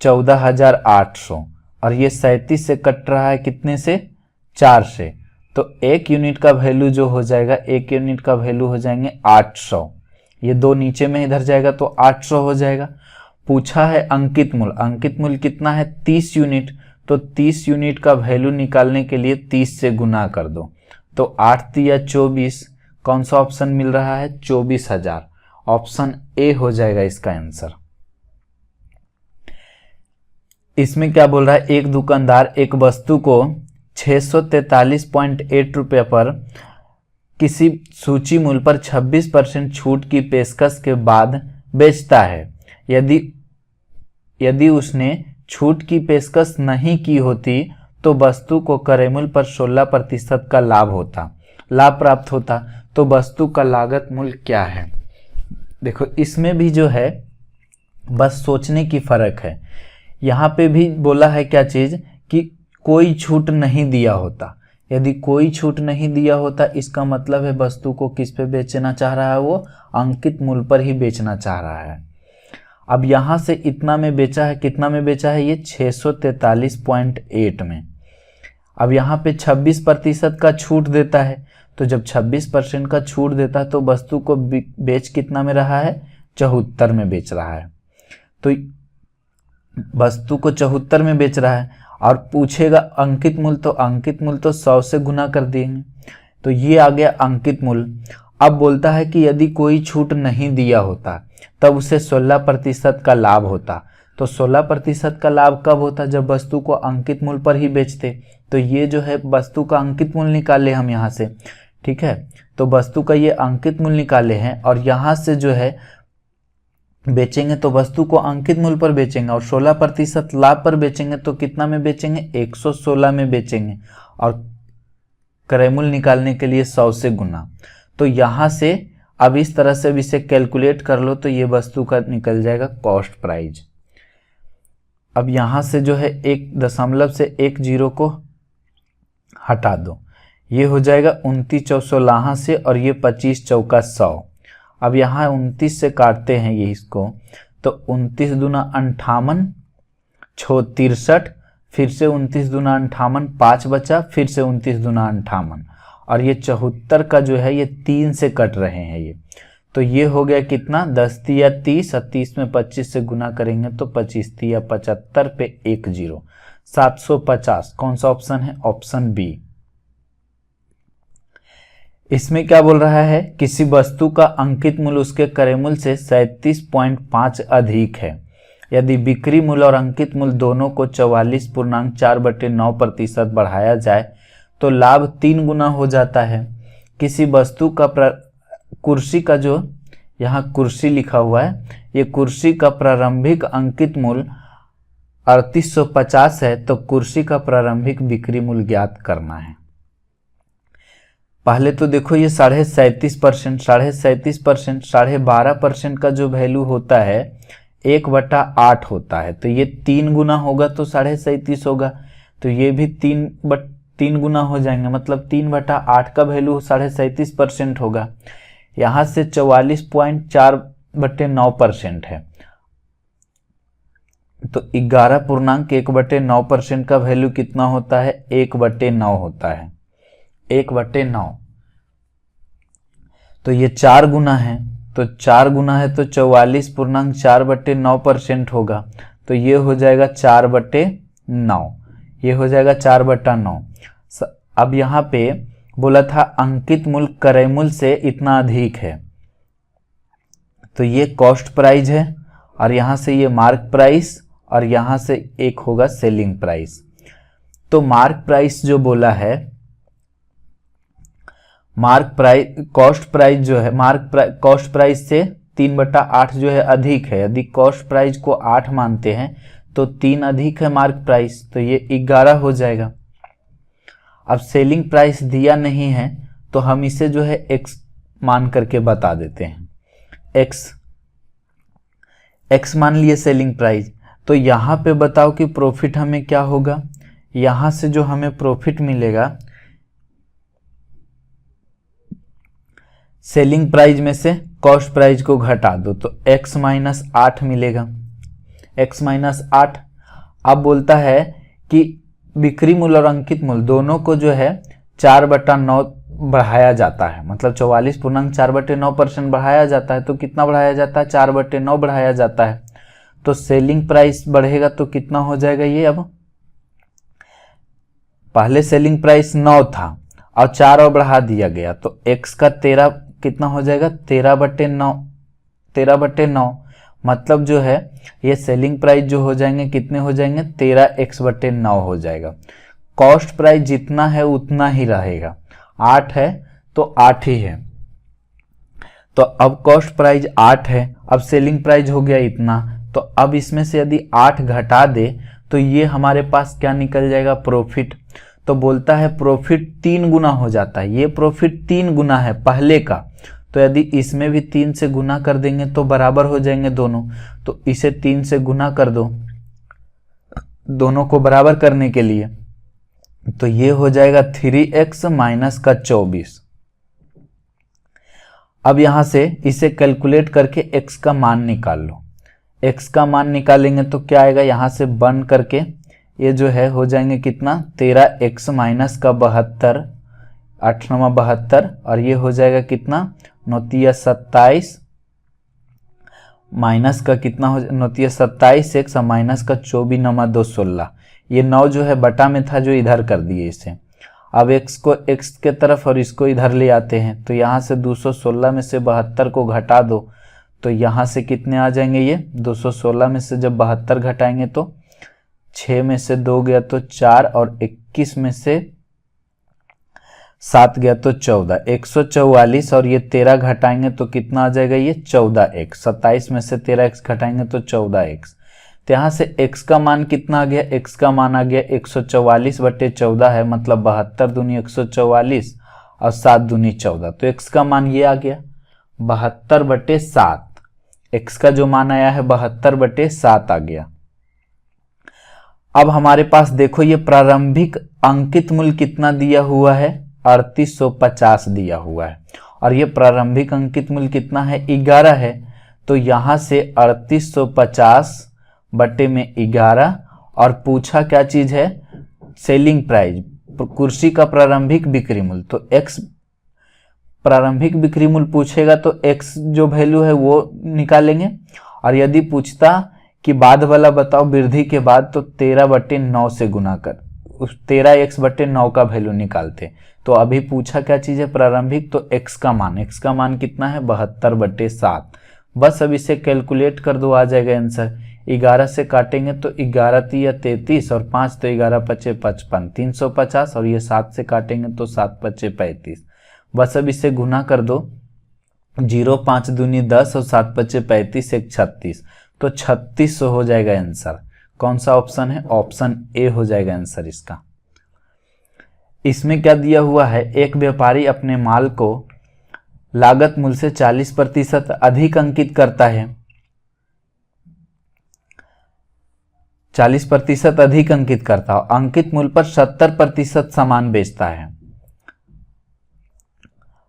S1: 14,800, और ये 37 से कट रहा है कितने से, 4 से, तो 1 यूनिट का वैल्यू जो हो जाएगा, 1 यूनिट का वैल्यू हो जाएंगे 800, ये 2 नीचे में इधर जाएगा तो 800 हो जाएगा। पूछा है अंकित मूल्य कितना है, 30 यूनिट, तो 30 यूनिट का वैल्यू निकालने के लिए 30 से गुना कर दो, तो 8 तिया 24, कौन सा ऑप्शन मिल रहा है, 24,000, ऑप्शन ए हो जाएगा इसका आंसर। इसमें क्या बोल रहा है, एक दुकानदार एक वस्तु को 643.8 रुपये पर किसी सूची मूल्य पर 26% छूट की पेशकश के बाद बेचता है। यदि उसने छूट की पेशकश नहीं की होती तो वस्तु को क्रय मूल्य पर 16% का लाभ प्राप्त होता, तो वस्तु का लागत मूल्य क्या है। देखो इसमें भी जो है बस सोचने की फर्क है, यहाँ पे भी बोला है क्या चीज कि कोई छूट नहीं दिया होता, यदि कोई छूट नहीं दिया होता इसका मतलब है वस्तु को किस पे बेचना चाह रहा है, वो अंकित मूल्य पर ही बेचना चाह रहा है। अब यहाँ से इतना में बेचा है, कितना में बेचा है, ये 643.8 में। अब यहाँ पे 26% का छूट देता है, तो जब 26% का छूट देता है तो वस्तु को बेच कितना में रहा है, 74 में बेच रहा है। तो वस्तु को 74 में बेच रहा है और पूछेगा अंकित मूल्य, तो अंकित मूल्य तो 100 से गुना कर देंगे, तो ये आ गया अंकित मूल्य। अब बोलता है कि यदि कोई छूट नहीं दिया होता तब उसे 16% का लाभ होता। तो 16% का लाभ कब होता, जब वस्तु को अंकित मूल्य पर ही बेचते। तो ये जो है वस्तु का अंकित मूल्य निकाले हम यहाँ से, ठीक है। तो वस्तु का ये अंकित मूल्य निकाले हैं और यहाँ से जो है बेचेंगे तो वस्तु को अंकित मूल्य पर बेचेंगे और 16% लाभ पर बेचेंगे तो कितना में बेचेंगे, 116 में बेचेंगे और क्रय मूल्य निकालने के लिए 100 से गुना। तो यहाँ से अब इस तरह से इसे कैलकुलेट कर लो तो ये वस्तु का निकल जाएगा कॉस्ट प्राइस। अब यहाँ से जो है 1 दशमलव से 1 जीरो को हटा दो, ये हो जाएगा 29 चौसौ से और ये 25 चौका 100। अब यहाँ 29 से काटते हैं ये इसको, तो 29 दूना 58, 63, फिर से 29 दूना 58, 5 बचा, फिर से 29 दूना 58 और ये 74 का जो है ये 3 से कट रहे हैं ये, तो ये हो गया कितना, 10 तिया 30 और 30 में 25 से गुना करेंगे तो 25 तिया 75 पे 1 जीरो, 750। कौन सा ऑप्शन है, ऑप्शन बी। इसमें क्या बोल रहा है, किसी वस्तु का अंकित मूल्य उसके क्रय मूल्य से 37.5 अधिक है। यदि बिक्री मूल्य और अंकित मूल्य दोनों को 44.4/9% बढ़ाया जाए तो लाभ 3 गुना हो जाता है। किसी वस्तु का कुर्सी का जो यहाँ कुर्सी लिखा हुआ है, ये कुर्सी का प्रारंभिक अंकित मूल्य 3850 है, तो कुर्सी का प्रारंभिक बिक्री मूल्य ज्ञात करना है। पहले तो देखो ये 37.5%, 37.5%, 12.5% का जो वैल्यू होता है 1/8 होता है, तो ये 3 गुना होगा तो 37.5 होगा, तो ये भी 3 गुना हो जाएंगे, मतलब 3/8 का वैल्यू 37.5% होगा। यहाँ से 44.4/9% है, तो 11.1/9% का वैल्यू कितना होता है, 1/9 होता है, 1/9। तो ये 4 गुना है, तो 4 गुना है तो 44.4/9% होगा, तो ये हो जाएगा 4/9, ये हो जाएगा 4/9। अब यहाँ पे बोला था अंकित मूल्य क्रय मूल्य से इतना अधिक है, तो ये कॉस्ट प्राइस है और यहाँ से ये मार्क प्राइस और यहाँ से एक होगा सेलिंग प्राइस। तो मार्क प्राइस जो बोला है, मार्क प्राइस कॉस्ट प्राइस जो है, कॉस्ट प्राइस से 3/8 जो है अधिक है। यदि कॉस्ट प्राइस को 8 मानते हैं तो 3 अधिक है मार्क प्राइस, तो ये 11 हो जाएगा। अब सेलिंग प्राइस दिया नहीं है तो हम इसे जो है x मान करके बता देते हैं, x मान लिए सेलिंग प्राइस। तो यहाँ पे बताओ कि प्रॉफिट हमें क्या होगा, यहाँ से जो हमें प्रॉफिट मिलेगा सेलिंग प्राइस में से कॉस्ट प्राइस को घटा दो तो x माइनस 8 मिलेगा, x माइनस 8। अब बोलता है कि बिक्री मूल्य और अंकित मूल्य दोनों को जो है 4/9 बढ़ाया जाता है, मतलब 44.4/9% बढ़ाया जाता है, तो कितना बढ़ाया जाता है, 4/9 बढ़ाया जाता है। तो सेलिंग प्राइस बढ़ेगा तो कितना हो जाएगा ये, अब पहले सेलिंग प्राइस 9 था और 4 और बढ़ा दिया गया तो x का 13 कितना हो जाएगा, 13/9, मतलब जो है ये सेलिंग प्राइस जो हो जाएंगे कितने हो जाएंगे, 13x/9 हो जाएगा। कॉस्ट प्राइस जितना है उतना ही रहेगा, 8 है तो 8 ही है, तो अब कॉस्ट प्राइस 8 है, अब सेलिंग प्राइस हो गया इतना, तो अब इसमें से यदि 8 घटा दे तो ये हमारे पास क्या निकल जाएगा, प्रॉफिट। तो बोलता है प्रॉफिट 3 गुना हो जाता है, ये प्रॉफिट 3 गुना है पहले का, तो यदि इसमें भी 3 से गुना कर देंगे तो बराबर हो जाएंगे दोनों, तो इसे 3 से गुना कर दो दोनों को बराबर करने के लिए, तो ये हो जाएगा 3x माइनस का 24। अब यहां से इसे कैलकुलेट करके x का मान निकाल लो, x का मान निकालेंगे तो क्या आएगा, यहां से 1 करके ये जो है हो जाएंगे कितना 13x माइनस का 72, 8 9 72, और ये हो जाएगा कितना 9 27 माइनस का कितना हो 9 27x और माइनस का 24 9 2 16। ये 9 जो है बटा में था जो इधर कर दिए इसे। अब x को x के तरफ और इसको इधर ले आते हैं, तो यहाँ से 216 में से 72 को घटा दो, तो यहाँ से कितने आ जाएंगे, ये 216 में से जब 72 घटाएंगे तो 6 में से 2 गया तो 4, और 21 में से 7 गया तो 14, 144, और ये 13 घटाएंगे तो कितना आ जाएगा, ये 14x। 27 में से 13x घटाएंगे तो 14x। तो यहाँ से x का मान कितना आ गया, x का मान आ गया 144/14 है, मतलब 72 दूनी 144 और 7 दूनी 14, तो x का मान ये आ गया 72/7। x का जो मान आया है 72/7 आ गया। अब हमारे पास देखो ये प्रारंभिक अंकित मूल्य कितना दिया हुआ है, 3850 दिया हुआ है, और ये प्रारंभिक अंकित मूल्य कितना है, 11 है। तो यहाँ से 3850 बटे में 11, और पूछा क्या चीज है, सेलिंग प्राइस, कुर्सी का प्रारंभिक बिक्री मूल्य। तो x प्रारंभिक बिक्री मूल्य पूछेगा तो x जो वैल्यू है वो निकालेंगे, और यदि पूछता कि बाद वाला बताओ वृद्धि के बाद, तो 13/9 से गुना कर उस 13x/9 का वैल्यू निकालते। तो अभी पूछा क्या चीज है, प्रारंभिक, तो x का मान कितना है 72/7। बस अब इसे कैलकुलेट कर दो, आ जाएगा आंसर। 11 से काटेंगे तो 11 3 33, और 5 तो 11 5 55, 350, और ये 7 से काटेंगे तो 7 5 35। बस अब इसे गुना कर दो, 0 5 दूनी 10 और 7 5 35, 1 36, तो 3600 हो जाएगा आंसर। कौन सा ऑप्शन है, ऑप्शन ए हो जाएगा आंसर इसका। इसमें क्या दिया हुआ है, एक व्यापारी अपने माल को लागत मूल्य से 40% अधिक अंकित करता है, 40% अधिक अंकित करता है, अंकित मूल्य पर 70% सामान बेचता है।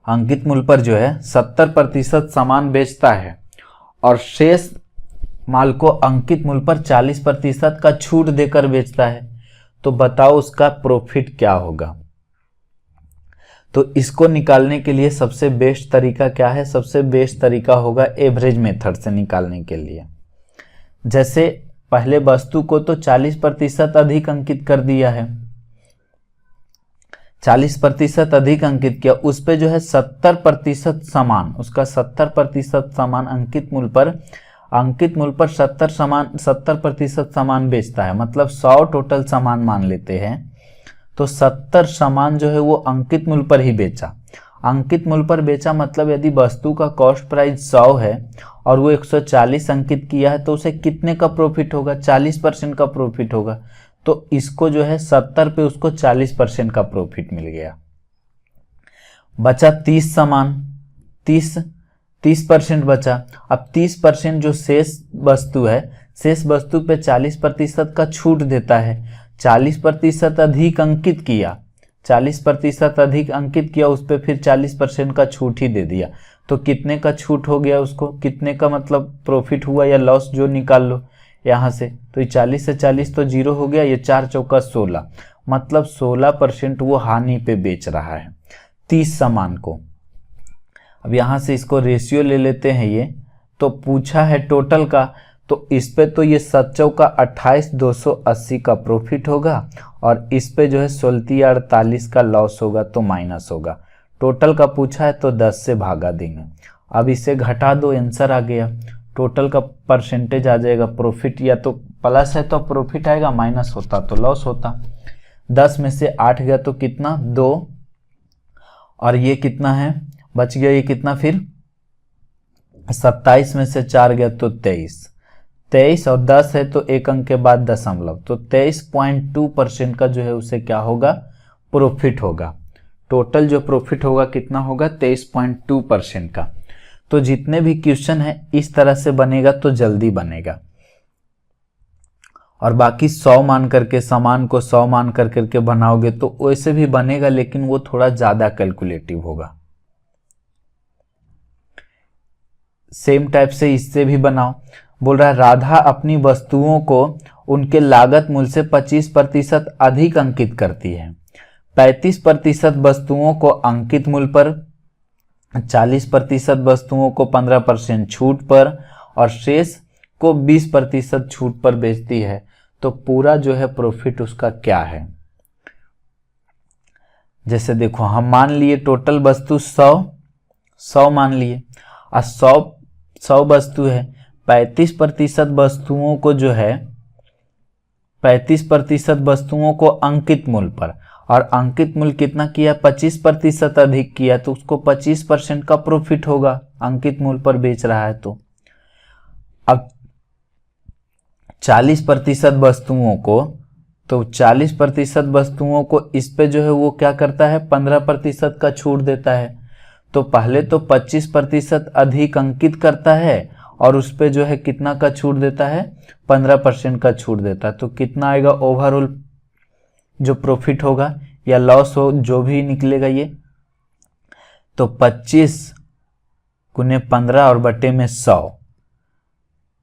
S1: अंकित मूल्य पर जो है 70% सामान बेचता है, और शेष माल को अंकित मूल्य पर 40% का छूट देकर बेचता है। तो बताओ उसका प्रॉफिट क्या होगा। तो इसको निकालने के लिए सबसे बेस्ट तरीका क्या है, सबसे बेस्ट तरीका होगा एवरेज मेथड से निकालने के लिए। जैसे पहले वस्तु को तो 40% अधिक अंकित कर दिया है, 40% अधिक अंकित किया, उस पे जो है 70% सामान, उसका 70% सामान अंकित मूल्य पर 70% सामान बेचता है, मतलब 100 टोटल सामान मान लेते हैं, तो 70 सामान जो है वो अंकित मूल्य पर ही बेचा। अंकित मूल्य पर बेचा मतलब यदि वस्तु का कॉस्ट प्राइस 100 है और वो 140 अंकित किया है, तो उसे कितने का प्रॉफिट होगा, 40% का प्रॉफिट होगा। तो इसको जो है 70 पे उसको 40% का प्रॉफिट मिल गया। बचा 30 सामान, 30% बचा। अब 30% जो शेष वस्तु है, शेष वस्तु पे 40% का छूट देता है। 40% अधिक अंकित किया, 40% अधिक अंकित किया, उस पर फिर 40% का छूट ही दे दिया। तो कितने का छूट हो गया उसको, कितने का मतलब प्रॉफिट हुआ या लॉस जो निकाल लो यहाँ से। तो ये 40 से 40 तो 0 हो गया, ये 4 चौका 16, मतलब 16% वो हानि पे बेच रहा है 30 सामान को। अब यहाँ से इसको रेशियो ले लेते हैं, ये तो पूछा है टोटल का, तो इस पे तो ये 7 चौका 28 280 का प्रॉफिट होगा, और इस पे जो है 16 48 का लॉस होगा, तो माइनस होगा। टोटल का पूछा है तो 10 से भागा देंगे। अब इसे घटा दो, आंसर आ गया। टोटल का परसेंटेज आ जाएगा, प्रॉफिट या तो प्लस है तो प्रॉफिट आएगा, माइनस होता तो लॉस होता। 10 में से 8 गया तो कितना 2, और ये कितना है बच गया, ये कितना फिर 27 में से 4 गया तो 23 और 10 है तो एक अंक के बाद दशमलव, तो 23.2% का जो है उसे क्या होगा, प्रॉफिट होगा। टोटल जो प्रॉफिट होगा कितना होगा, 23.2% का। तो जितने भी क्वेश्चन है इस तरह से बनेगा तो जल्दी बनेगा, और बाकी 100 मान करके सामान को 100 मान करके बनाओगे तो वैसे भी बनेगा, लेकिन वो थोड़ा ज्यादा कैलकुलेटिव होगा। सेम टाइप से इससे भी बनाओ। बोल रहा है राधा अपनी वस्तुओं को उनके लागत मूल्य से 25% अधिक अंकित करती है। 35% वस्तुओं को अंकित मूल्य पर, 40% वस्तुओं को 15% छूट पर और शेष को 20% छूट पर बेचती है। तो पूरा जो है प्रॉफिट उसका क्या है? जैसे देखो, हम मान लिए टोटल वस्तु 100 मान लिए और 100 वस्तु है। 35% वस्तुओं को जो है 35% वस्तुओं को अंकित मूल्य पर, और अंकित मूल्य कितना किया? 25% अधिक किया, तो उसको 25% का प्रॉफिट होगा, अंकित मूल्य पर बेच रहा है तो। अब 40% वस्तुओं को, तो 40% वस्तुओं को इस पे जो है वो क्या करता है? 15% का छूट देता है। तो पहले तो 25% अधिक अंकित करता है और उस पे जो है कितना का छूट देता है? 15% का छूट देता है। तो कितना आएगा ओवरऑल जो प्रॉफिट होगा या लॉस हो, जो भी निकलेगा ये? तो 25 गुने 15 और बटे में 100,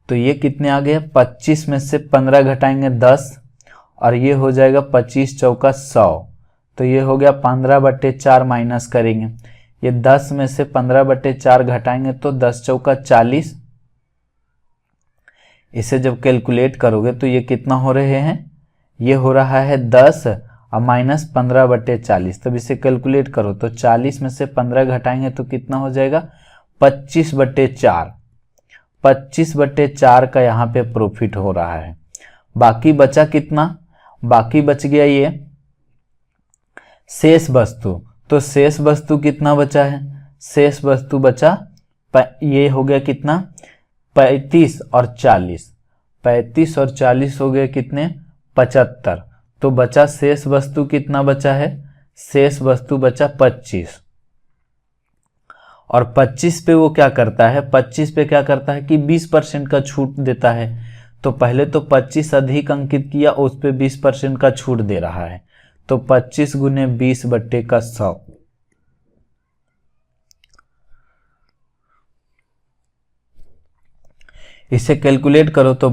S1: तो ये कितने आ गए? 25 में से 15 घटाएंगे 10 और ये हो जाएगा 25 चौका 100, तो ये हो गया 15/4 माइनस करेंगे। ये 10 में से 15/4 घटाएंगे तो 10 चौका 40। इसे जब कैलकुलेट करोगे तो ये कितना हो रहे हैं? ये हो रहा है 10 और माइनस 15/40। तब इसे कैलकुलेट करो तो 40 में से 15 घटाएंगे तो कितना हो जाएगा? 25/4। 25/4 का यहाँ पे प्रॉफिट हो रहा है। बाकी बचा कितना? बाकी बच गया ये शेष वस्तु। तो शेष वस्तु कितना बचा है? शेष वस्तु बचा ये हो गया कितना? 35 और 40। 35 और 40 हो गए कितने? 75। तो बचा शेष वस्तु कितना बचा है? शेष वस्तु बचा 25। और 25 पे वो क्या करता है? 25 पे क्या करता है कि 20% का छूट देता है। तो पहले तो 25 अधिक अंकित किया, उस पे 20% का छूट दे रहा है। तो 25 गुने 20/100। इसे कैलकुलेट करो तो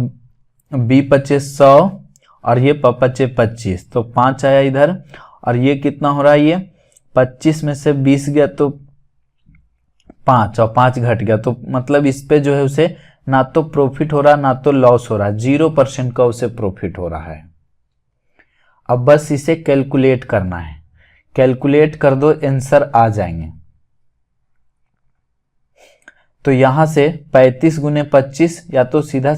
S1: 20/100 और ये 25/25, तो 5 आया इधर। और ये कितना हो रहा है? ये 25 में से 20 गया तो 5 और 5 घट गया, तो मतलब इस पे जो है उसे ना तो प्रॉफिट हो रहा ना तो लॉस हो रहा, 0% का उसे प्रॉफिट हो रहा है। अब बस इसे कैलकुलेट करना है। कैलकुलेट कर दो, आंसर आ जाएंगे। तो यहां से 35 गुने 25 या तो सीधा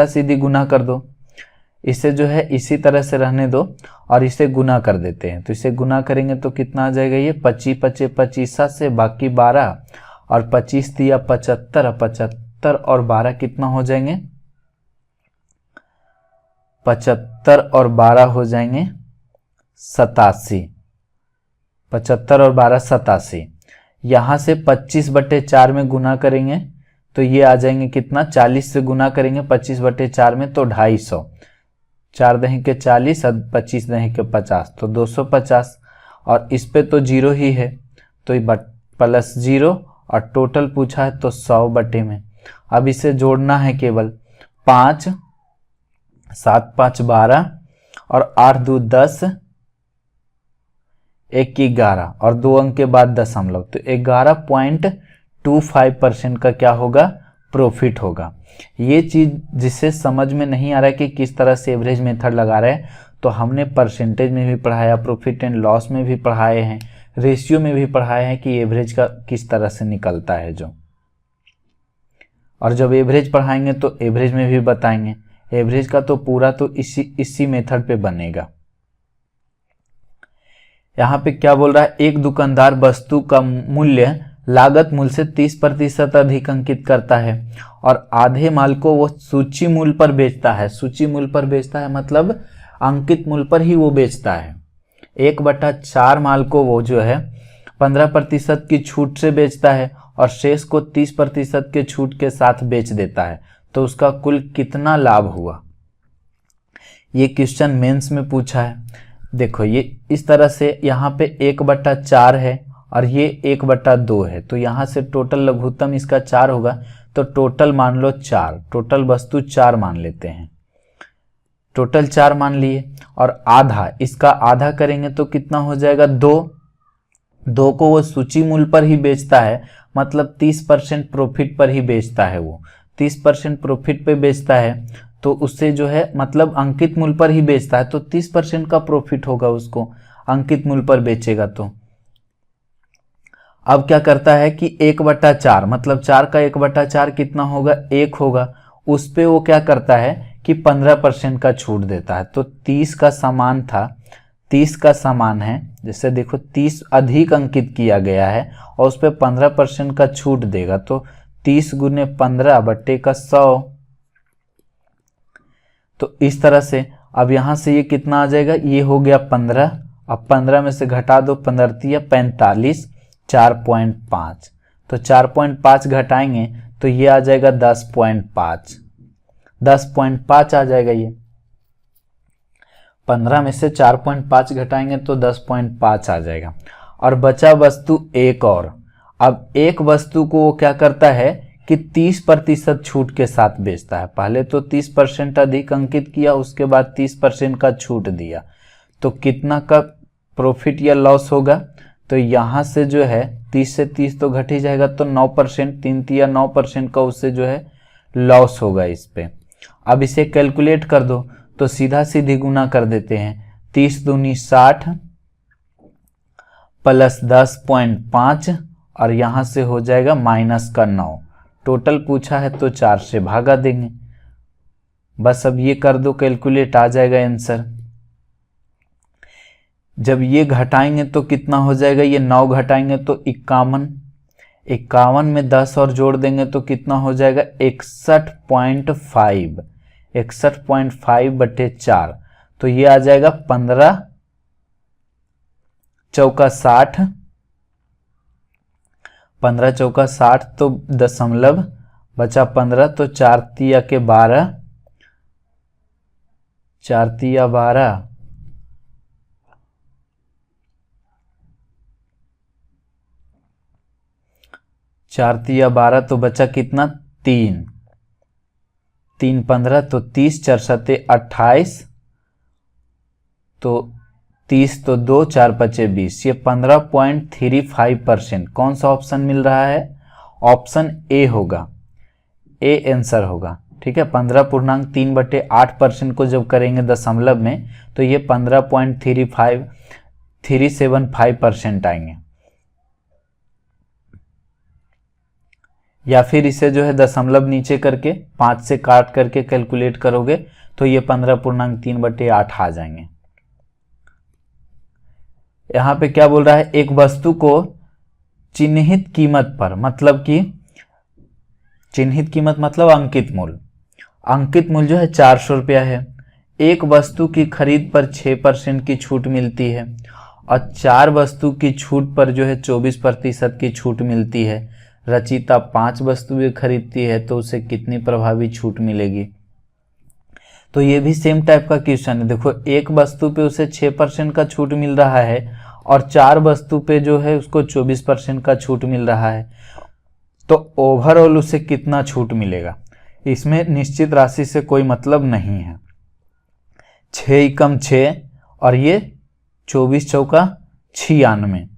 S1: सीधी गुना कर दो। इसे जो है इसी तरह से रहने दो और इसे गुना कर देते हैं। तो इसे गुना करेंगे तो कितना आ जाएगा? ये 25 25 25 से बाकी 12 और 25 दिया 75, 75 और 12 कितना हो जाएंगे? 75 और 12 हो जाएंगे 87। 75 और 12 87। यहां से 25/4 में गुना करेंगे तो ये आ जाएंगे कितना? 40 से गुना करेंगे 25/4 में तो 250। 4 दही के 40 और 25 दही के 50, तो 250। और इस पे तो 0 ही है तो प्लस 0 और टोटल पूछा है तो 100 बटे में। अब इसे जोड़ना है केवल 5, 7 5 12 और 8 2 10, 1 11 और 2 अंक के बाद दशमलव, तो 11.25% का क्या होगा? प्रॉफिट होगा। ये चीज जिसे समझ में नहीं आ रहा है कि किस तरह से एवरेज मेथड लगा रहे हैं, तो हमने परसेंटेज में भी पढ़ाया, प्रॉफिट एंड लॉस में भी पढ़ाए हैं, रेशियो में भी पढ़ाए हैं कि एवरेज का किस तरह से निकलता है जो। और जब एवरेज पढ़ाएंगे तो एवरेज में भी बताएंगे। एवरेज का तो पूरा तो इसी मेथड पे बनेगा। यहाँ पे क्या बोल रहा है? एक दुकानदार वस्तु का मूल्य लागत मूल्य से 30% अधिक अंकित करता है और आधे माल को वो सूची मूल्य पर बेचता है। सूची मूल्य पर बेचता है मतलब अंकित मूल्य पर ही वो बेचता है। 1/4 माल को वो जो है 15% की छूट से बेचता है और शेष को 30% के छूट के साथ बेच देता है। तो उसका कुल कितना लाभ हुआ? ये क्वेश्चन मेंस में पूछा है। देखो ये इस तरह से यहाँ पे 1/4 है और ये 1/2 है, तो यहाँ से टोटल लघुत्तम इसका 4 होगा। तो टोटल मान लो 4, टोटल वस्तु 4 मान लेते हैं। टोटल 4 मान लिए, और आधा, इसका आधा करेंगे तो कितना हो जाएगा 2 को वो सूची मूल्य पर ही बेचता है, मतलब 30% प्रॉफिट पर ही बेचता है, वो 30% प्रॉफिट पे बेचता है, तो उससे जो है मतलब अंकित मूल्य पर ही बेचता है तो 30% का प्रॉफिट होगा उसको, अंकित मूल्य पर बेचेगा तो। अब क्या करता है कि 1/4 मतलब 4 का 1/4 कितना होगा, 1 होगा, उस पे वो क्या करता है कि 15% का छूट देता है। तो 30 का सामान था, 30 का सामान है, जैसे देखो 30 अधिक अंकित किया गया है और उस पर 15% का छूट देगा, तो 30 गुने 15/100। तो इस तरह से अब यहाँ से ये कितना आ जाएगा, ये हो गया 15, अब 15 में से घटा दो, 15 45, 4.5, तो 4.5 घटाएंगे तो ये आ जाएगा 10.5, 10.5 आ जाएगा। ये 15 में से 4.5 घटाएंगे तो 10.5 आ जाएगा। और बचा वस्तु एक और। अब एक वस्तु को वो क्या करता है कि 30% छूट के साथ बेचता है। पहले तो 30% अधिक अंकित किया, उसके बाद 30% का छूट दिया, तो कितना का प्रॉफिट या लॉस होगा, तो यहाँ से जो है 30 से 30 तो घट ही जाएगा, तो 9%, 3 का उससे जो है लॉस होगा इस पे। अब इसे कैलकुलेट कर दो तो सीधा सीधी गुना कर देते हैं, 30 दूनी 60 प्लस 10.5 और यहाँ से हो जाएगा माइनस का 9। टोटल पूछा है तो 4 से भागा देंगे, बस अब ये कर दो कैलकुलेट, आ जाएगा आंसर। जब ये घटाएंगे तो कितना हो जाएगा, ये 9 घटाएंगे तो 51, 51 में 10 और जोड़ देंगे तो कितना हो जाएगा 61.5, 61.5/4, तो ये आ जाएगा 15 चौका 60, 15 चौका 60 तो दशमलव बचा 15, तो 4 तिया के 12, 4 तिया 12, 4 तिया 12 तो बचा कितना 3, 3 15 तो 30, 4 सते 28, तो 30 तो 2, 4 पचे 20, ये 15.35%। कौन सा ऑप्शन मिल रहा है, ऑप्शन ए होगा, ए आंसर होगा। ठीक है, 15.3/8% को जब करेंगे दशमलव में तो ये 15.375% आएंगे। या फिर इसे जो है दशमलव नीचे करके 5 से काट करके कैलकुलेट करोगे तो ये 15.3/8 आ जाएंगे। यहाँ पे क्या बोल रहा है, एक वस्तु को चिन्हित कीमत पर, मतलब कि चिन्हित कीमत मतलब अंकित मूल्य, अंकित मूल्य जो है 400 रुपया है। एक वस्तु की खरीद पर 6% की छूट मिलती है और 4 वस्तु की छूट पर जो है 24% की छूट मिलती है। रचिता 5 वस्तुएं खरीदती है तो उसे कितनी प्रभावी छूट मिलेगी। तो ये भी सेम टाइप का क्वेश्चन है। देखो, एक वस्तु पे उसे 6% का छूट मिल रहा है और 4 वस्तु पे जो है उसको 24% का छूट मिल रहा है, तो ओवरऑल उसे कितना छूट मिलेगा। इसमें निश्चित राशि से कोई मतलब नहीं है। 6 एकम 6 और ये 24 चौका 96,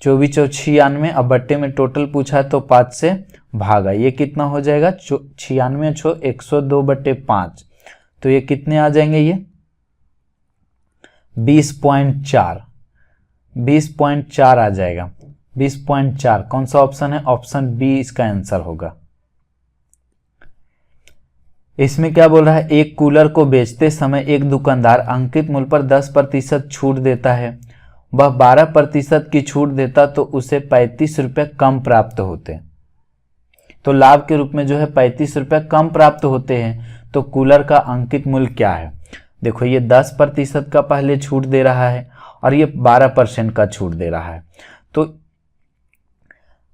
S1: 24 चौ 96, अब बट्टे में टोटल पूछा है तो 5 से भागा, ये कितना हो जाएगा 96 छो 102/5, तो ये कितने आ जाएंगे, ये 20.4, 20.4 आ जाएगा, 20.4। कौन सा ऑप्शन है, ऑप्शन बी इसका आंसर होगा। इसमें क्या बोल रहा है, एक कूलर को बेचते समय एक दुकानदार अंकित मूल्य पर 10% छूट देता है, वह 12% की छूट देता तो उसे 35 रुपये कम प्राप्त होते। तो लाभ के रूप में जो है 35 रुपये कम प्राप्त होते हैं, तो कूलर का अंकित मूल्य क्या है। देखो, ये 10% का पहले छूट दे रहा है और ये 12% का छूट दे रहा है, तो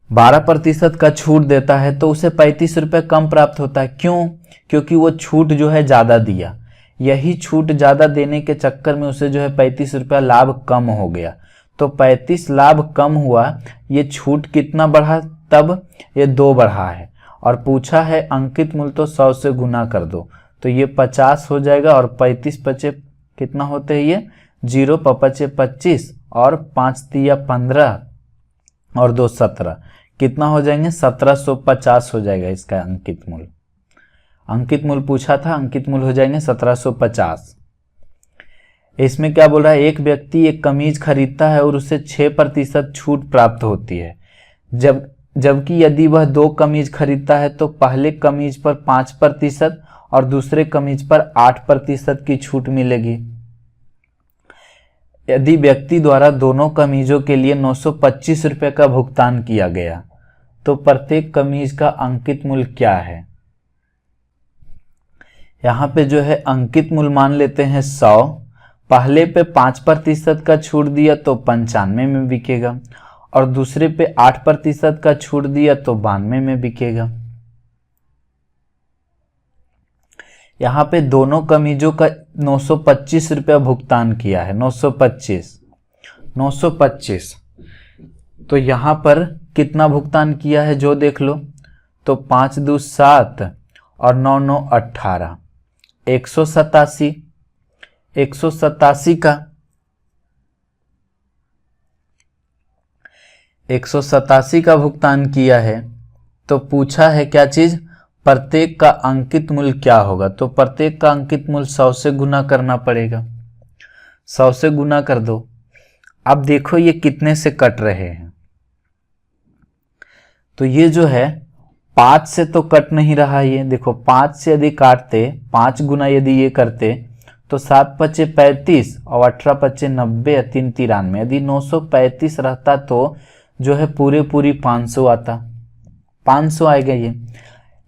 S1: 12% का छूट देता है तो उसे 35 रुपये कम प्राप्त होता है। क्यों, क्योंकि वो छूट जो है ज़्यादा दिया, यही छूट ज़्यादा देने के चक्कर में उसे जो है 35 रुपया लाभ कम हो गया, तो 35 लाभ कम हुआ, ये छूट कितना बढ़ा, तब ये 2 बढ़ा है। और पूछा है अंकित मूल्य तो 100 से गुना कर दो, तो ये 50 हो जाएगा और 35 बचे कितना होते हैं ये 0 पचे 25 और 5 तिया 15 और 2 17 कितना हो जाएंगे 1750 हो जाएगा इसका अंकित मूल्य। अंकित मूल्य पूछा था, अंकित मूल्य हो जाएंगे 1750। इसमें क्या बोल रहा है, एक व्यक्ति एक कमीज खरीदता है और उसे 6% छूट प्राप्त होती है, जबकि यदि वह 2 कमीज खरीदता है तो पहले कमीज पर 5% और दूसरे कमीज पर 8% की छूट मिलेगी। यदि व्यक्ति द्वारा दोनों कमीजों के लिए 925 रुपये का भुगतान किया गया तो प्रत्येक कमीज का अंकित मूल्य क्या है। यहाँ पे जो है अंकित मूल्य मान लेते हैं 100, पहले पे 5% का छूट दिया तो 95 में बिकेगा और दूसरे पे 8% का छूट दिया तो 92 में बिकेगा। यहाँ पे दोनों कमीजों का 925 रुपया भुगतान किया है, 925। तो यहाँ पर कितना भुगतान किया है जो देख लो, तो 5 2 7 और 9 9 18, 187। 187 का भुगतान किया है। तो पूछा है क्या चीज, प्रत्येक का अंकित मूल्य क्या होगा। तो प्रत्येक का अंकित मूल्य 100 से गुना करना पड़ेगा, 100 से गुना कर दो। अब देखो ये कितने से कट रहे हैं, तो ये जो है 5 से तो कट नहीं रहा। ये देखो 5 से यदि काटते, 5 गुना यदि ये करते तो 7 पचे 35 और 18 पचे 90 3 93। यदि 935 रहता तो जो है पूरी 500 आता, 500 आएगा ये।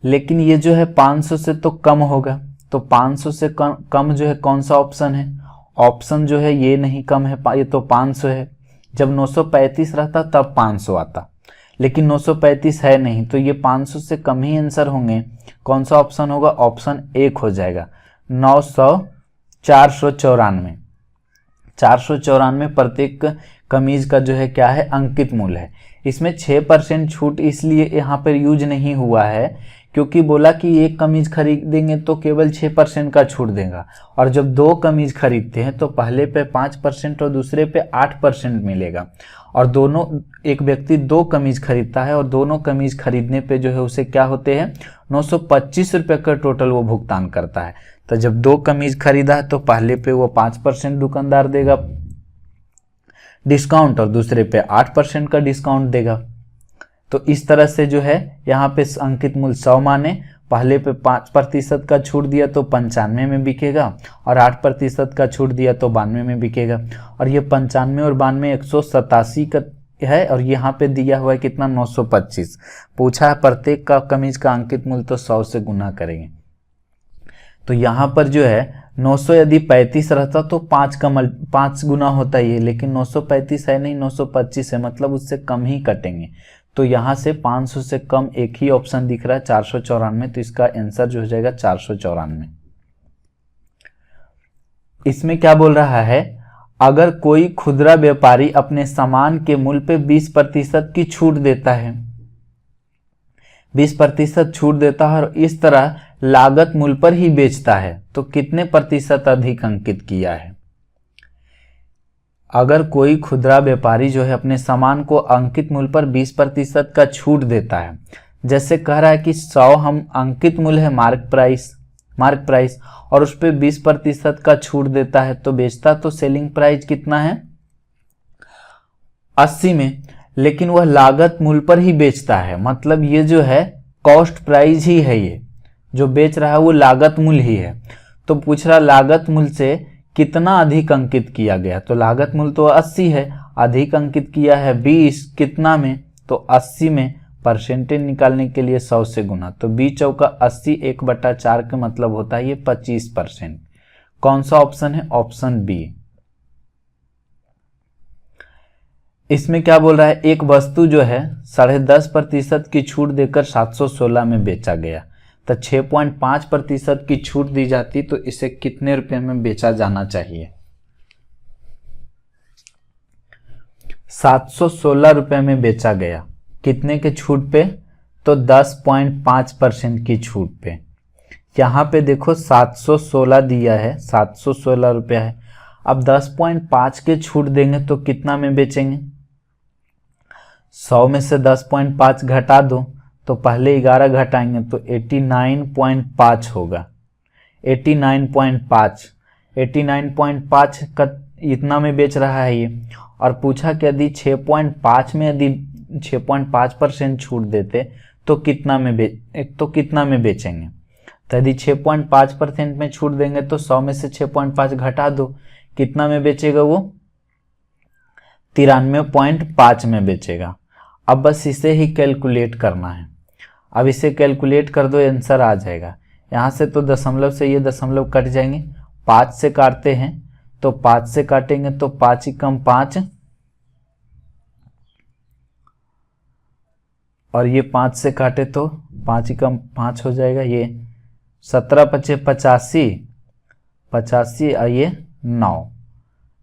S1: लेकिन ये जो है 500 से तो कम होगा, तो 500 से कम जो है कौन सा ऑप्शन है, ऑप्शन जो है ये नहीं कम है, ये तो 500 है। जब 935 रहता तब 500 आता, लेकिन 935 है नहीं, तो ये 500 से कम ही आंसर होंगे। कौन सा ऑप्शन होगा, ऑप्शन 1 हो जाएगा 494। 494 प्रत्येक कमीज का जो है क्या है, अंकित मूल्य है। इसमें 6% छूट इसलिए यहाँ पर यूज नहीं हुआ है क्योंकि बोला कि एक कमीज खरीदेंगे तो केवल 6% का छूट देगा, और जब 2 कमीज खरीदते हैं तो पहले पे 5% और दूसरे पे 8% मिलेगा। और दोनों, एक व्यक्ति 2 कमीज खरीदता है और दोनों कमीज खरीदने पे जो है उसे क्या होते हैं 925 रुपये का टोटल वो भुगतान करता है। तो जब 2 कमीज खरीदा है तो पहले पे वो 5% दुकानदार देगा डिस्काउंट और दूसरे पे 8% का डिस्काउंट देगा। तो इस तरह से जो है यहाँ पे अंकित मूल्य 100 माने, पहले पे 5% का छूट दिया तो 95 में बिकेगा और 8% का छूट दिया तो 92 में बिकेगा। और ये 95 और 92 187 का है, और यहाँ पे दिया हुआ है कितना 925। पूछा है प्रत्येक का कमीज का अंकित मूल्य, तो 100 से गुना करेंगे। तो यहाँ पर जो है 900 यदि 35 रहता तो 5 गुना होता ये, लेकिन 935 है नहीं, 925 है, मतलब उससे कम ही कटेंगे। तो यहाँ से 500 से कम एक ही ऑप्शन दिख रहा है 494, तो इसका आंसर जो हो जाएगा 494। इसमें क्या बोल रहा है, अगर कोई खुदरा व्यापारी अपने सामान के मूल्य पे 20% की छूट देता है, 20% छूट देता है और इस तरह लागत मूल्य पर ही बेचता है, तो कितने प्रतिशत अधिक अंकित किया है। अगर कोई खुदरा व्यापारी जो है अपने सामान को अंकित मूल्य पर 20% का छूट देता है, जैसे कह रहा है कि 100 हम अंकित मूल्य है मार्क प्राइस और उस पर 20% का छूट देता है, तो बेचता तो सेलिंग प्राइस कितना है 80 में, लेकिन वह लागत मूल्य पर ही बेचता है, मतलब ये जो है कॉस्ट प्राइस ही है, ये जो बेच रहा है वो लागत मूल्य ही है। तो पूछ रहा लागत मूल्य से कितना अधिक अंकित किया गया, तो लागत मूल्य तो 80 है, अधिक अंकित किया है 20, कितना में, तो 80 में। परसेंटेज निकालने के लिए 100 से गुना, तो 20 चौका 80, 1/4 का मतलब होता है ये 25%। कौन सा ऑप्शन है, ऑप्शन बी। इसमें क्या बोल रहा है, एक वस्तु जो है 10.5% की छूट देकर 716 में बेचा गया, तो 6.5% की छूट दी जाती तो इसे कितने रुपए में बेचा जाना चाहिए। 716 रुपए में बेचा गया, कितने के छूट पे, तो 10.5% की छूट पे। यहाँ पे देखो 716 दिया है, 716 रुपया है। अब 10.5 के छूट देंगे तो कितना में बेचेंगे? 100 में से 10.5 घटा दो तो पहले 11 घटाएंगे तो 89.5 होगा। 89.5 का इतना में बेच रहा है ये। और पूछा कि यदि 6.5 में यदि 6.5% छूट देते तो कितना में बेचेंगे? तो यदि 6.5% में छूट देंगे तो 100 में से 6.5 घटा दो, कितना में बेचेगा वो? 93.5 में बेचेगा। अब बस इसे ही कैलकुलेट करना है। अब इसे कैलकुलेट कर दो, आंसर आ जाएगा। यहाँ से तो दशमलव से ये दशमलव कट जाएंगे, 5 से काटते हैं तो 5 से काटेंगे तो 5 ही कम 5 और ये 5 से काटे तो 5 ही कम 5 हो जाएगा। ये 17 पचे 85 और ये 9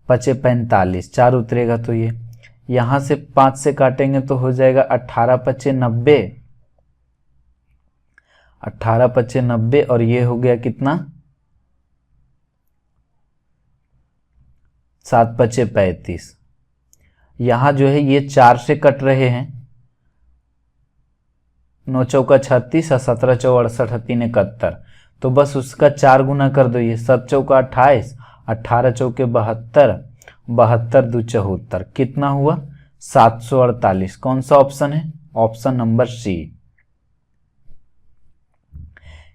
S1: पचे 45, 4 उतरेगा तो ये यहाँ से 5 से काटेंगे तो हो जाएगा 18 पचे 90, 18 पचे 90 और ये हो गया कितना? 7 पचे 35। यहाँ जो है ये 4 से कट रहे हैं, 9 चौका 36 और 17 चौका 68 3 71, तो बस उसका 4 गुना कर दो। ये 7 चौका 28, 18 चौके 72, 72 दू 74, कितना हुआ? 748। कौन सा ऑप्शन है? Option number C.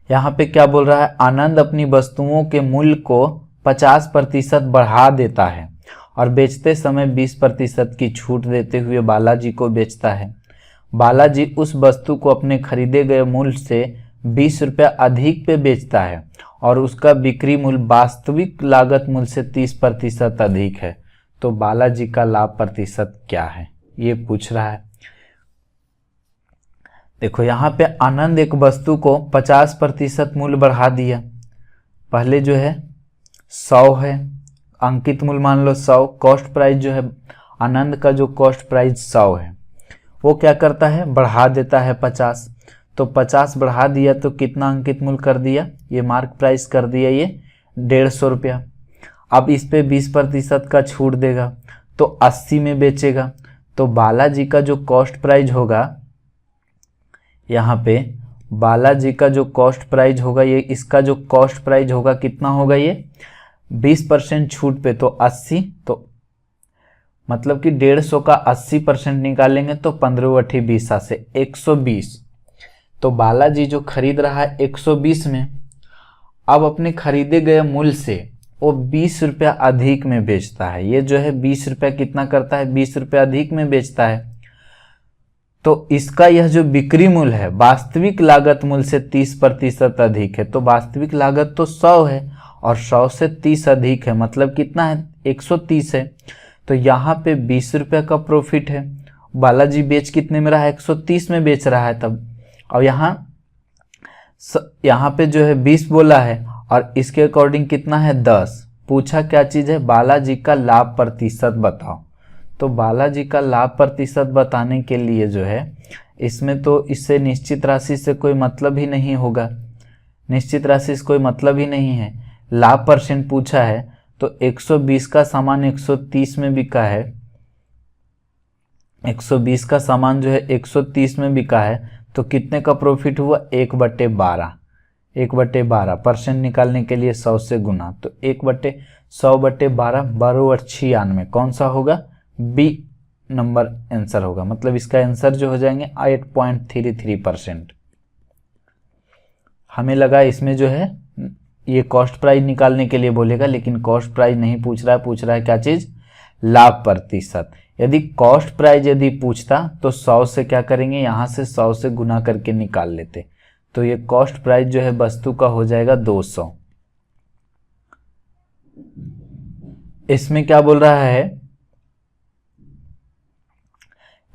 S1: यहाँ पे क्या बोल रहा है? आनंद अपनी वस्तुओं के मूल्य को 50% बढ़ा देता है और बेचते समय 20% की छूट देते हुए बालाजी को बेचता है। बालाजी उस वस्तु को अपने खरीदे गए मूल्य से 20 रुपया अधिक पे बेचता है और उसका बिक्री मूल्य वास्तविक लागत मूल्य से 30% अधिक है, तो बालाजी का लाभ प्रतिशत क्या है? ये पूछ रहा है। देखो यहाँ पे आनंद एक वस्तु को 50% मूल्य बढ़ा दिया। पहले जो है 100 है, अंकित मूल्य मान लो 100, कॉस्ट प्राइस जो है आनंद का जो कॉस्ट प्राइस 100 है वो क्या करता है? बढ़ा देता है 50, तो 50 बढ़ा दिया तो कितना अंकित मूल्य कर दिया? ये मार्क प्राइस कर दिया ये 150 रुपया। अब इस पे 20% का छूट देगा तो 80 में बेचेगा, तो बालाजी का जो कॉस्ट प्राइस होगा, यहाँ पे बालाजी का जो कॉस्ट प्राइस होगा, ये इसका जो कॉस्ट प्राइस होगा कितना होगा? ये 20% छूट पे तो 80, तो मतलब कि 150 का 80% निकालेंगे तो 15 20 से 120। तो बालाजी जो खरीद रहा है 120 में, अब अपने खरीदे गए मूल्य से वो 20 रुपया अधिक में बेचता है। ये जो है 20 रुपया कितना करता है? 20 रुपया अधिक में बेचता है। तो इसका यह जो बिक्री मूल्य है वास्तविक लागत मूल्य से 30% अधिक है, तो वास्तविक लागत तो 100 है और 100 से 30 अधिक है, मतलब कितना है? 130 है। तो यहाँ पे 20 रुपया का प्रॉफिट है। बालाजी बेच कितने में रहा है? 130 में बेच रहा है तब। और यहाँ पे जो है 20 बोला है और इसके अकॉर्डिंग कितना है? 10। पूछा क्या चीज़ है? बालाजी का लाभ प्रतिशत बताओ। तो बालाजी का लाभ प्रतिशत बताने के लिए जो है इसमें तो इससे निश्चित राशि से कोई मतलब ही नहीं होगा, निश्चित राशि से कोई मतलब ही नहीं है। लाभ परसेंट पूछा है तो 120 का सामान 130 में बिका है, 120 का सामान जो है 130 में बिका है, तो कितने का प्रॉफिट हुआ? 1/12। 1/12% निकालने के लिए 100 से गुना, तो 1/100/12 12/96। कौन सा होगा? बी नंबर आंसर होगा। मतलब इसका आंसर जो हो जाएंगे 8.33%। हमें लगा इसमें जो है ये कॉस्ट प्राइस निकालने के लिए बोलेगा, लेकिन कॉस्ट प्राइस नहीं पूछ रहा है, पूछ रहा है क्या चीज? लाभ प्रतिशत। यदि कॉस्ट प्राइस यदि पूछता तो 100 से क्या करेंगे? यहाँ से 100 से गुना करके निकाल लेते, तो ये कॉस्ट प्राइस जो है वस्तु का हो जाएगा 200। इसमें क्या बोल रहा है?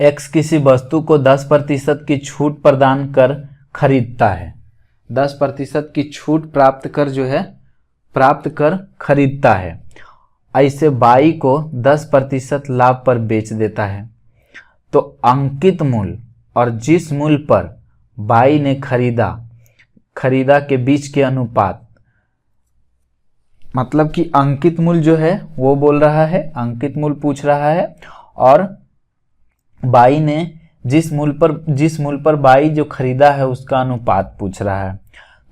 S1: एक्स किसी वस्तु को 10% की छूट प्रदान कर खरीदता है, 10% की छूट प्राप्त कर खरीदता है। ऐसे बाई को 10% लाभ पर बेच देता है। तो अंकित मूल्य और जिस मूल्य पर बाई ने खरीदा के बीच के अनुपात, मतलब कि अंकित मूल्य जो है वो बोल रहा है, अंकित मूल्य पूछ रहा है, और बाई ने जिस मूल्य पर बाई जो खरीदा है उसका अनुपात पूछ रहा है।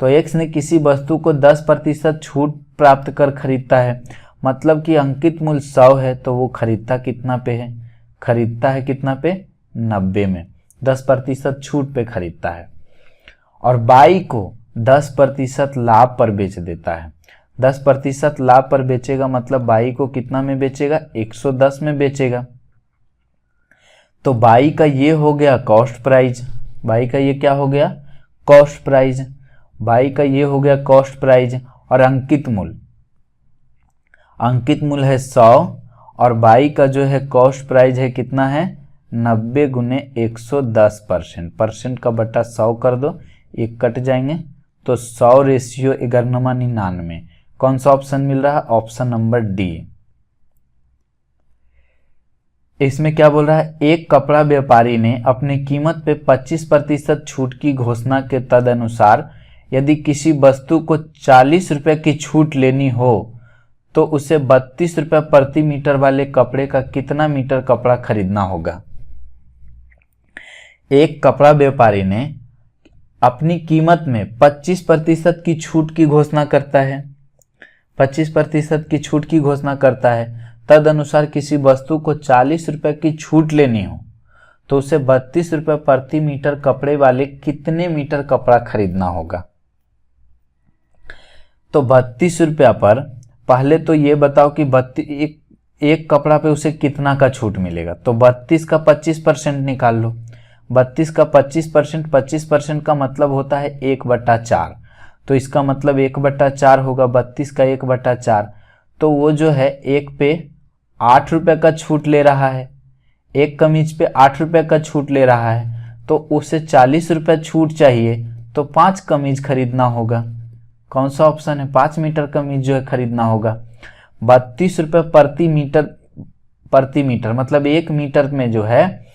S1: तो एक्स ने किसी वस्तु को 10% छूट प्राप्त कर खरीदता है, मतलब कि अंकित मूल्य 100 है तो वो खरीदता कितना पे है, खरीदता है कितना पे, 90 में, 10% छूट पे खरीदता है। और बाई को 10% लाभ पर बेच देता है। 10% लाभ पर बेचेगा मतलब बाई को कितना में बेचेगा, 110 में बेचेगा। तो बाई का ये हो गया कॉस्ट प्राइस, बाई का ये क्या हो गया, कॉस्ट प्राइस, बाई का ये हो गया कॉस्ट प्राइस। और अंकित मूल्य, अंकित मूल्य है 100 और बाई का जो है कॉस्ट प्राइस है कितना है, 90 गुने 110%, परसेंट का बटा 100 कर दो, एक कट जाएंगे तो 100:1199। कौन सा ऑप्शन मिल रहा है, ऑप्शन नंबर डी। इसमें क्या बोल रहा है, एक कपड़ा व्यापारी ने अपनी कीमत पे 25% छूट की घोषणा के तदनुसार यदि किसी वस्तु को 40 रुपए की छूट लेनी हो तो उसे 32 रुपए प्रति मीटर वाले कपड़े का कितना मीटर कपड़ा खरीदना होगा। एक कपड़ा व्यापारी ने अपनी कीमत में 25% की छूट की घोषणा करता है, 25% की छूट की घोषणा करता है, तद अनुसार किसी वस्तु को 40 रुपए की छूट लेनी हो तो उसे 32 रुपए प्रति मीटर कपड़े वाले कितने मीटर कपड़ा खरीदना होगा। तो 32 रुपया पर पहले तो ये बताओ कि एक कपड़ा पे उसे कितना का छूट मिलेगा। तो 32 का 25% निकाल लो, 32 का 25%, 25% का मतलब होता है 1/4, तो इसका मतलब 1/4 होगा, 32 का 1/4, तो वो जो है एक पे 8 रुपये का छूट ले रहा है, एक कमीज पे 8 रुपये का छूट ले रहा है, तो उसे 40 रुपये छूट चाहिए तो 5 कमीज खरीदना होगा। कौन सा ऑप्शन है, 5 मीटर कमीज जो है खरीदना होगा। 32 रुपये प्रति मीटर मतलब 1 मीटर में जो है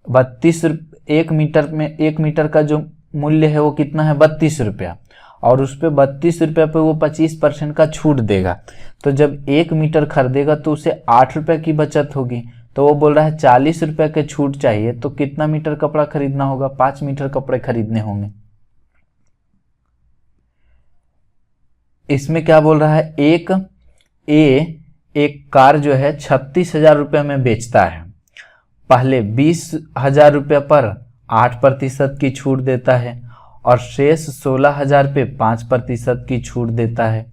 S1: 32, 1 मीटर में 1 मीटर का जो मूल्य है वो कितना है, 32 रुपया, और उस पे 32 रुपये पे वो 25% का छूट देगा। तो जब 1 मीटर खरीदेगा तो उसे 8 रुपये की बचत होगी। तो वो बोल रहा है 40 रुपये के छूट चाहिए तो कितना मीटर कपड़ा खरीदना होगा, 5 मीटर कपड़े खरीदने होंगे। इसमें क्या बोल रहा है, एक कार जो है 36,000 रुपये में बेचता है, पहले 20,000 रुपये पर 8% की छूट देता है और शेष 16,000 पे 5% की छूट देता है।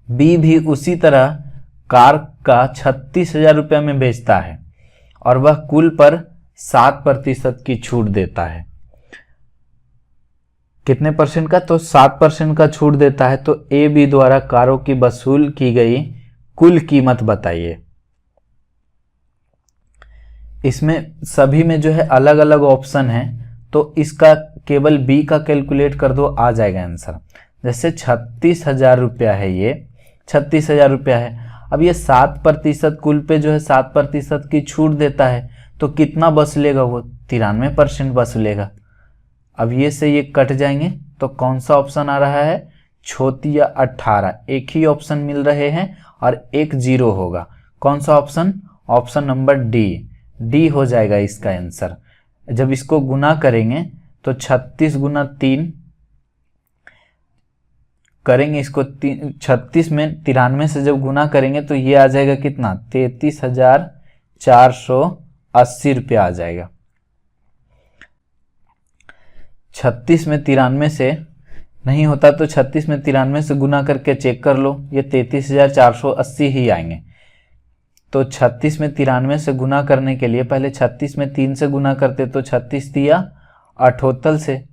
S1: बी भी उसी तरह कार का 36,000 रुपये में बेचता है और वह कुल पर 7% की छूट देता है। कितने परसेंट का, तो 7% का छूट देता है। तो ए बी द्वारा कारों की वसूल की गई कुल कीमत बताइए। इसमें सभी में जो है अलग अलग ऑप्शन है, तो इसका केवल बी का कैलकुलेट कर दो, आ जाएगा आंसर। जैसे 36,000 रुपया है, ये 36,000 रुपया है। अब ये 7% कुल पे जो है 7% की छूट देता है तो कितना वसूलेगा वो, 93% वसूलेगा। अब ये से ये कट जाएंगे तो कौन सा ऑप्शन आ रहा है, 34 या 18, एक ही ऑप्शन मिल रहे हैं और एक 0 होगा। कौन सा ऑप्शन, ऑप्शन नंबर डी हो जाएगा इसका आंसर। जब इसको गुना करेंगे तो 36 गुना 3 करेंगे, इसको 36 में 93 से जब गुना करेंगे तो ये आ जाएगा कितना, 33,480 रुपया आ जाएगा। 36 में 93 से नहीं होता तो 36 में 93 से गुना करके चेक कर लो, ये 33,480 ही आएंगे। तो 36 में 93 से गुना करने के लिए पहले 36 में 3 से गुना करते तो 36 दिया 78 से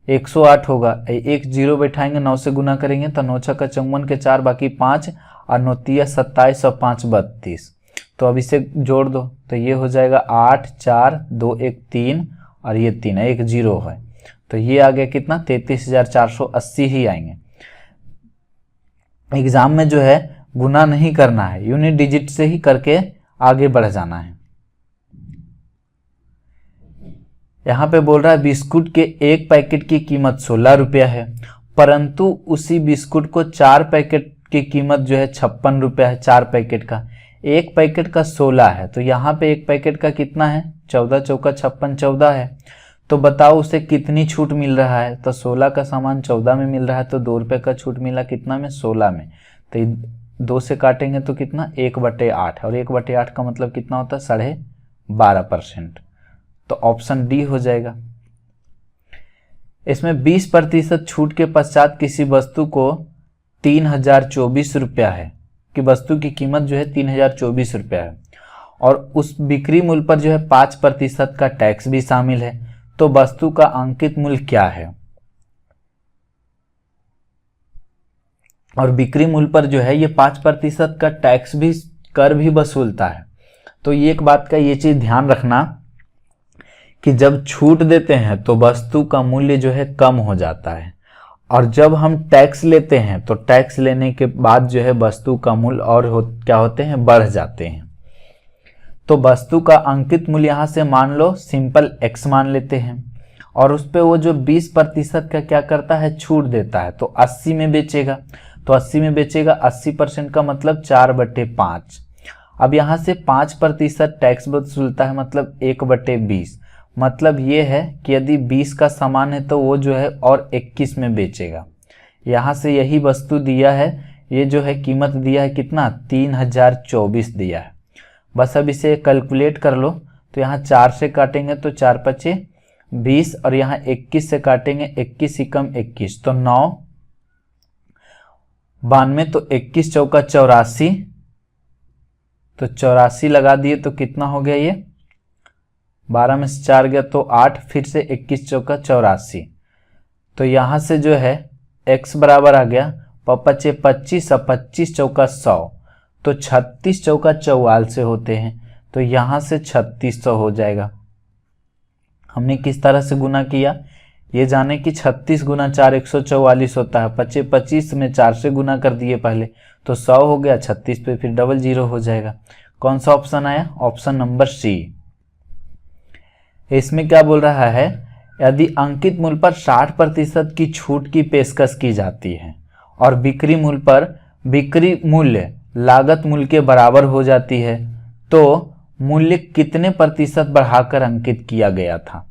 S1: 108 होगा, एक 0 बैठाएंगे, 9 से गुना करेंगे तो 9 छक्का 54 के 4 बाकी 5 और 9 तिया 27 और 5 32। तो अब इसे जोड़ दो तो ये हो जाएगा 8 4 2 1 3 और ये 3 है, एक 0 है, तो ये आ गया कितना, 33,480 ही आएंगे। एग्जाम में जो है गुना नहीं करना है, यूनिट डिजिट से ही करके आगे बढ़ जाना है। यहाँ पे बोल रहा है बिस्कुट के एक पैकेट की कीमत 16 रुपया है, परंतु उसी बिस्कुट को 4 पैकेट की कीमत जो है 56 रुपया है। 4 पैकेट का, एक पैकेट का 16 है, तो यहाँ पे एक पैकेट का कितना है, 14 चौका 56, 14 है। तो बताओ उसे कितनी छूट मिल रहा है। तो 16 का सामान 14 में मिल रहा है, तो 2 रुपये का छूट मिला कितना में, 16 में। तो 2 से काटेंगे तो कितना, 1/8, और 1/8 का मतलब कितना होता है, 12.5%। तो ऑप्शन डी हो जाएगा। इसमें 20% छूट के पश्चात किसी वस्तु को 3024 रुपया है, कि वस्तु की कीमत जो है 3024 रुपया है, और उस बिक्री मूल्य पर जो है 5% का टैक्स भी शामिल है। तो वस्तु का अंकित मूल्य क्या है, और बिक्री मूल्य पर जो है ये 5% का टैक्स भी, कर भी वसूलता है। तो ये एक बात का ये चीज ध्यान रखना कि जब छूट देते हैं तो वस्तु का मूल्य जो है कम हो जाता है, और जब हम टैक्स लेते हैं तो टैक्स लेने के बाद जो है वस्तु का मूल्य और क्या होते हैं, बढ़ जाते हैं। तो वस्तु का अंकित मूल्य यहाँ से मान लो सिंपल x मान लेते हैं, और उस पे वो जो 20% का क्या करता है, छूट देता है, तो 80 में बेचेगा। तो 80 में बेचेगा, 80% का मतलब 4/5। अब यहाँ से 5% टैक्स वसूलता है, मतलब 1/20। मतलब ये है कि यदि 20 का सामान है तो वो जो है और 21 में बेचेगा। यहाँ से यही वस्तु दिया है, ये जो है कीमत दिया है कितना, 3024 दिया है। बस अब इसे कैलकुलेट कर लो। तो यहाँ 4 से काटेंगे तो 4 पचे 20, और यहाँ 21 से काटेंगे, 21 एकम 21, तो 9 92, तो 21 चौका 84, तो 84 लगा दिए तो कितना हो गया, ये 12 में से 4 गया तो 8, फिर से 21 चौका 84। तो यहाँ से जो है x बराबर आ गया 25 और 25 चौका 100, तो 36 चौका 44 होते हैं। तो यहाँ से 3600 हो जाएगा। हमने किस तरह से गुना किया, ये जाने कि 36 गुना 4 144 होता है। 25 में 4 से गुना कर दिए पहले, तो 100 हो गया। 36 पे फिर 00 हो जाएगा। कौन सा ऑप्शन आया, ऑप्शन नंबर सी। इसमें क्या बोल रहा है, यदि अंकित मूल्य पर 60% की छूट की पेशकश की जाती है और बिक्री मूल्य पर बिक्री मूल्य लागत मूल्य के बराबर हो जाती है, तो मूल्य कितने प्रतिशत बढ़ाकर अंकित किया गया था।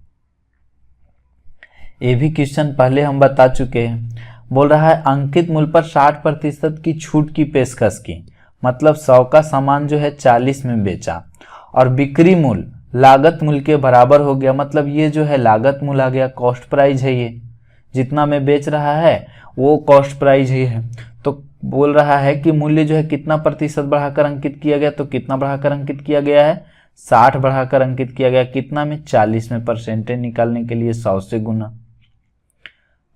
S1: ये भी क्वेश्चन पहले हम बता चुके हैं। बोल रहा है अंकित मूल्य पर 60% की छूट की पेशकश की, मतलब 100 का सामान जो है 40 में बेचा, और बिक्री मूल्य लागत मूल्य के बराबर हो गया, मतलब ये जो है लागत मूल्य आ गया, कॉस्ट प्राइस है, ये जितना में बेच रहा है वो कॉस्ट प्राइस ही है। तो बोल रहा है कि मूल्य जो है कितना प्रतिशत बढ़ाकर अंकित किया गया, तो कितना बढ़ाकर अंकित किया गया है, 60 बढ़ाकर अंकित किया गया, कितना में, 40 में। परसेंटेज निकालने के लिए 100 से गुना।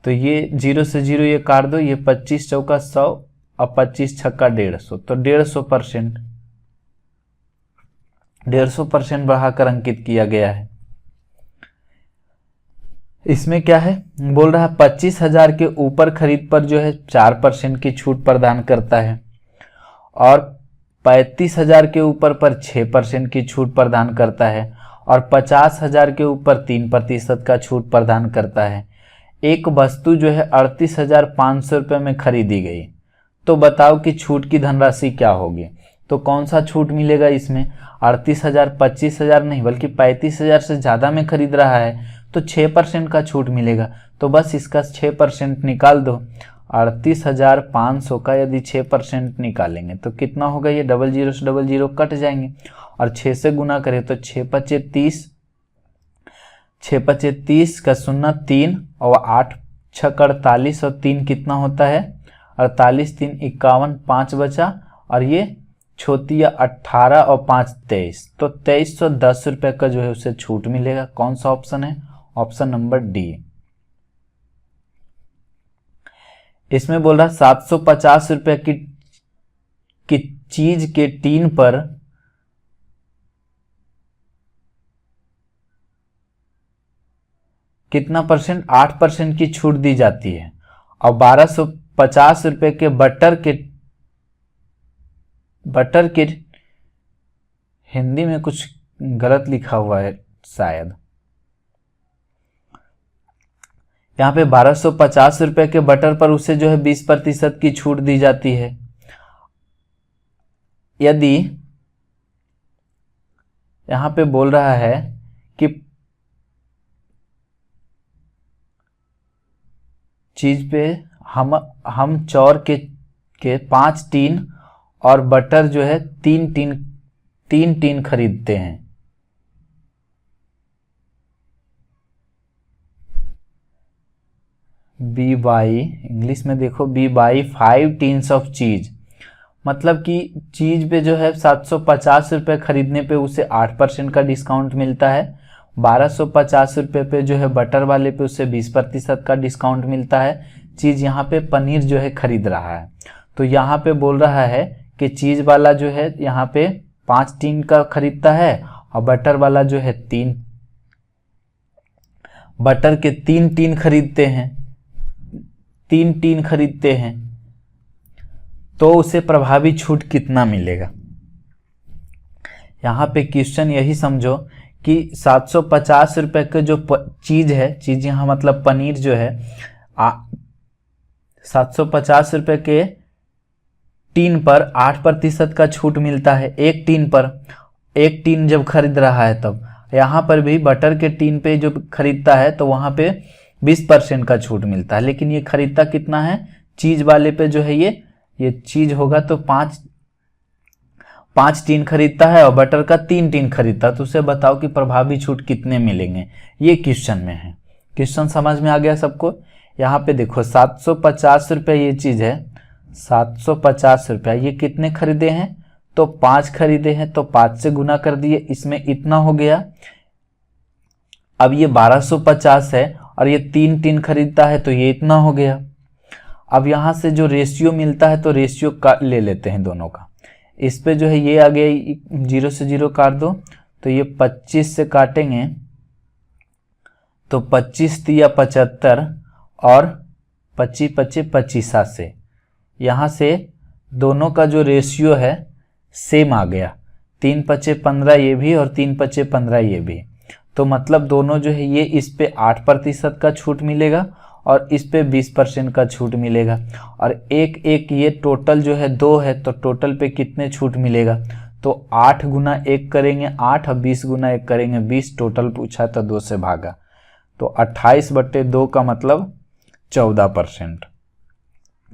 S1: तो ये 0 से 0 ये काट दो, ये 25 चौका 100 और 25 छक्का 150, तो 150%, 150% बढ़ाकर अंकित किया गया है। इसमें क्या है, बोल रहा है 25,000 के ऊपर खरीद पर जो है 4% की छूट प्रदान करता है, और 35,000 के ऊपर पर 6% की छूट प्रदान करता है, और 50,000 के ऊपर 3% का छूट प्रदान करता है। एक वस्तु जो है 38,500 रुपये में खरीदी गई, तो बताओ कि छूट की धनराशि क्या होगी। तो कौन सा छूट मिलेगा इसमें, 38,000 25,000 नहीं बल्कि 35,000 से ज़्यादा में खरीद रहा है, तो 6% का छूट मिलेगा। तो बस इसका 6% निकाल दो। 38,500 का यदि 6% निकालेंगे तो कितना होगा, ये 00 से 00 कट जाएंगे, और 6 से गुना करें तो 6 पचे 30, 6 पचे 30 का 0 3, और 8 छक 48, और 3 कितना होता है, 48 3 51, 5 बचा, और ये छोतिया 18 और 5 23, तो 2310 रुपये का जो है उसे छूट मिलेगा। कौन सा ऑप्शन है, ऑप्शन नंबर डी। इसमें बोल रहा 750 रुपये की चीज के टीन पर कितना परसेंट, 8% की छूट दी जाती है, और 1250 रुपये के बटर के हिंदी में कुछ गलत लिखा हुआ है शायद, यहाँ पे 1250 रुपए के बटर पर उसे जो है 20% की छूट दी जाती है। यदि यहाँ पे बोल रहा है कि चीज पे हम चौर के 5 टीन और बटर जो है 3 टीन खरीदते हैं। बी बाई, इंग्लिश में देखो, बी बाई 5 टीन्स ऑफ चीज, मतलब कि चीज पे जो है 750 रुपये खरीदने पे उसे 8% का डिस्काउंट मिलता है। 1250 रुपये पे जो है बटर वाले पे उसे 20% का डिस्काउंट मिलता है। चीज यहाँ पे पनीर जो है खरीद रहा है, तो यहाँ पे बोल रहा है कि चीज वाला जो है यहाँ पे 5 टीन का खरीदता है और बटर वाला जो है 3, बटर के 3 टीन खरीदते हैं, 3 टीन खरीदते हैं, तो उसे प्रभावी छूट कितना मिलेगा। यहाँ पे क्वेश्चन यही समझो कि 750 रुपये के जो चीज है, चीज यहाँ मतलब पनीर जो है 750 रुपये के टीन पर 8% का छूट मिलता है, एक टीन पर। एक टीन जब खरीद रहा है तब यहाँ पर भी बटर के टीन पे जो खरीदता है तो वहाँ पे 20% का छूट मिलता है। लेकिन ये खरीदता कितना है, चीज वाले पे जो है ये चीज होगा तो 5 टीन खरीदता है और बटर का 3 टीन खरीदता है, तो उसे बताओ कि प्रभावी छूट कितने मिलेंगे। ये क्वेश्चन में है। क्वेश्चन समझ में आ गया सबको। यहाँ पे देखो 750 रुपये ये चीज है, 750 रुपया, ये कितने खरीदे हैं तो 5 खरीदे हैं, तो 5 से गुना कर दिए, इसमें इतना हो गया। अब ये 1250 है और ये 3 टीन खरीदता है तो ये इतना हो गया। अब यहाँ से जो रेशियो मिलता है तो रेशियो ले लेते हैं दोनों का। इस पे जो है ये आ गया, 0 से 0 काट दो, तो ये 25 से काटेंगे तो 25 तिया 75 और 25 25 25 से, यहाँ से दोनों का जो रेशियो है सेम आ गया, 3 5 15 ये भी और 3 5 15 ये भी। तो मतलब दोनों जो है ये इस पे 8% का छूट मिलेगा और इस पे 20% का छूट मिलेगा। और एक ये टोटल जो है 2 है, तो टोटल पे कितने छूट मिलेगा, तो 8 गुना 1 करेंगे 8 और 20 गुना 1 करेंगे 20, टोटल पूछा तो 2 से भागा, तो 28/2 का मतलब 14%।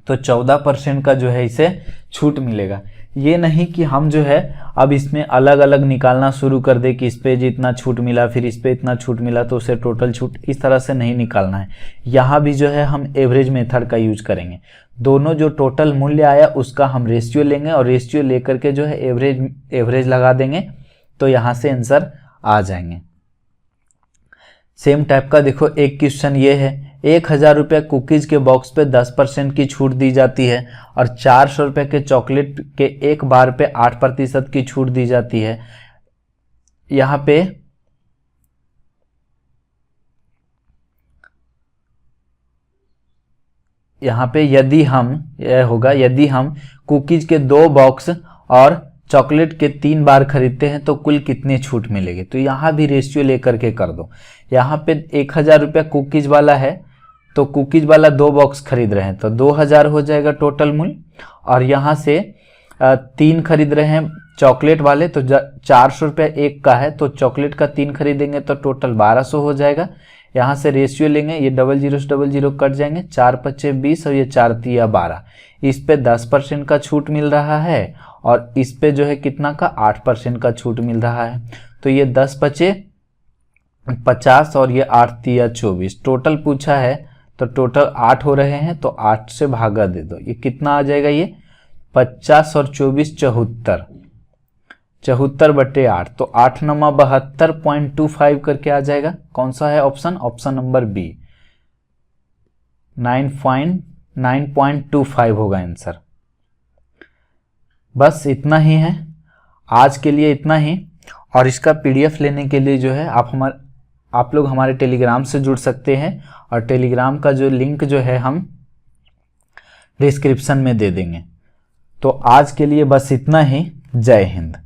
S1: तो 14% का जो है इसे छूट मिलेगा। ये नहीं कि हम जो है अब इसमें अलग अलग निकालना शुरू कर दे कि इस पे जितना छूट मिला फिर इस पे इतना छूट मिला तो उसे टोटल छूट, इस तरह से नहीं निकालना है। यहाँ भी जो है हम एवरेज मेथड का यूज करेंगे। दोनों जो टोटल मूल्य आया उसका हम रेशियो लेंगे और रेशियो लेकर के जो है एवरेज लगा देंगे, तो यहाँ से आंसर आ जाएंगे। सेम टाइप का देखो एक क्वेश्चन ये है, 1000 रुपये कुकीज के बॉक्स पे 10% की छूट दी जाती है और 400 रुपये के चॉकलेट के एक बार पे 8% की छूट दी जाती है। यहाँ पे यदि हम कुकीज के 2 बॉक्स और चॉकलेट के 3 बार खरीदते हैं तो कुल कितनी छूट मिलेगी। तो यहाँ भी रेशियो लेकर के कर दो। यहाँ पे 1000 रुपये कुकीज वाला है तो कुकीज वाला 2 बॉक्स खरीद रहे हैं तो 2000 हो जाएगा टोटल मूल्य, और यहाँ से 3 खरीद रहे हैं चॉकलेट वाले तो 400 रुपये एक का है, तो चॉकलेट का 3 खरीदेंगे तो टोटल 1200 हो जाएगा। यहाँ से रेशियो लेंगे, ये 00 से 00 कट जाएंगे, 4 5 20 और ये 4 3 12। इस पे 10% का छूट मिल रहा है और इस पे जो है कितना का 8% का छूट मिल रहा है। तो ये 10 5 50 और ये 8 3 24, टोटल पूछा है तो टोटल 8 हो रहे हैं, तो 8 से भागा दे दो, ये कितना आ जाएगा, ये 50 और 24 74, 74/8, तो 8 9 72.25 करके आ जाएगा। कौन सा है ऑप्शन, ऑप्शन नंबर बी, 9.25 होगा आंसर। बस इतना ही है आज के लिए, इतना ही। और इसका PDF लेने के लिए जो है आप लोग हमारे टेलीग्राम से जुड़ सकते हैं, और टेलीग्राम का जो लिंक जो है हम डिस्क्रिप्शन में दे देंगे। तो आज के लिए बस इतना ही। जय हिंद।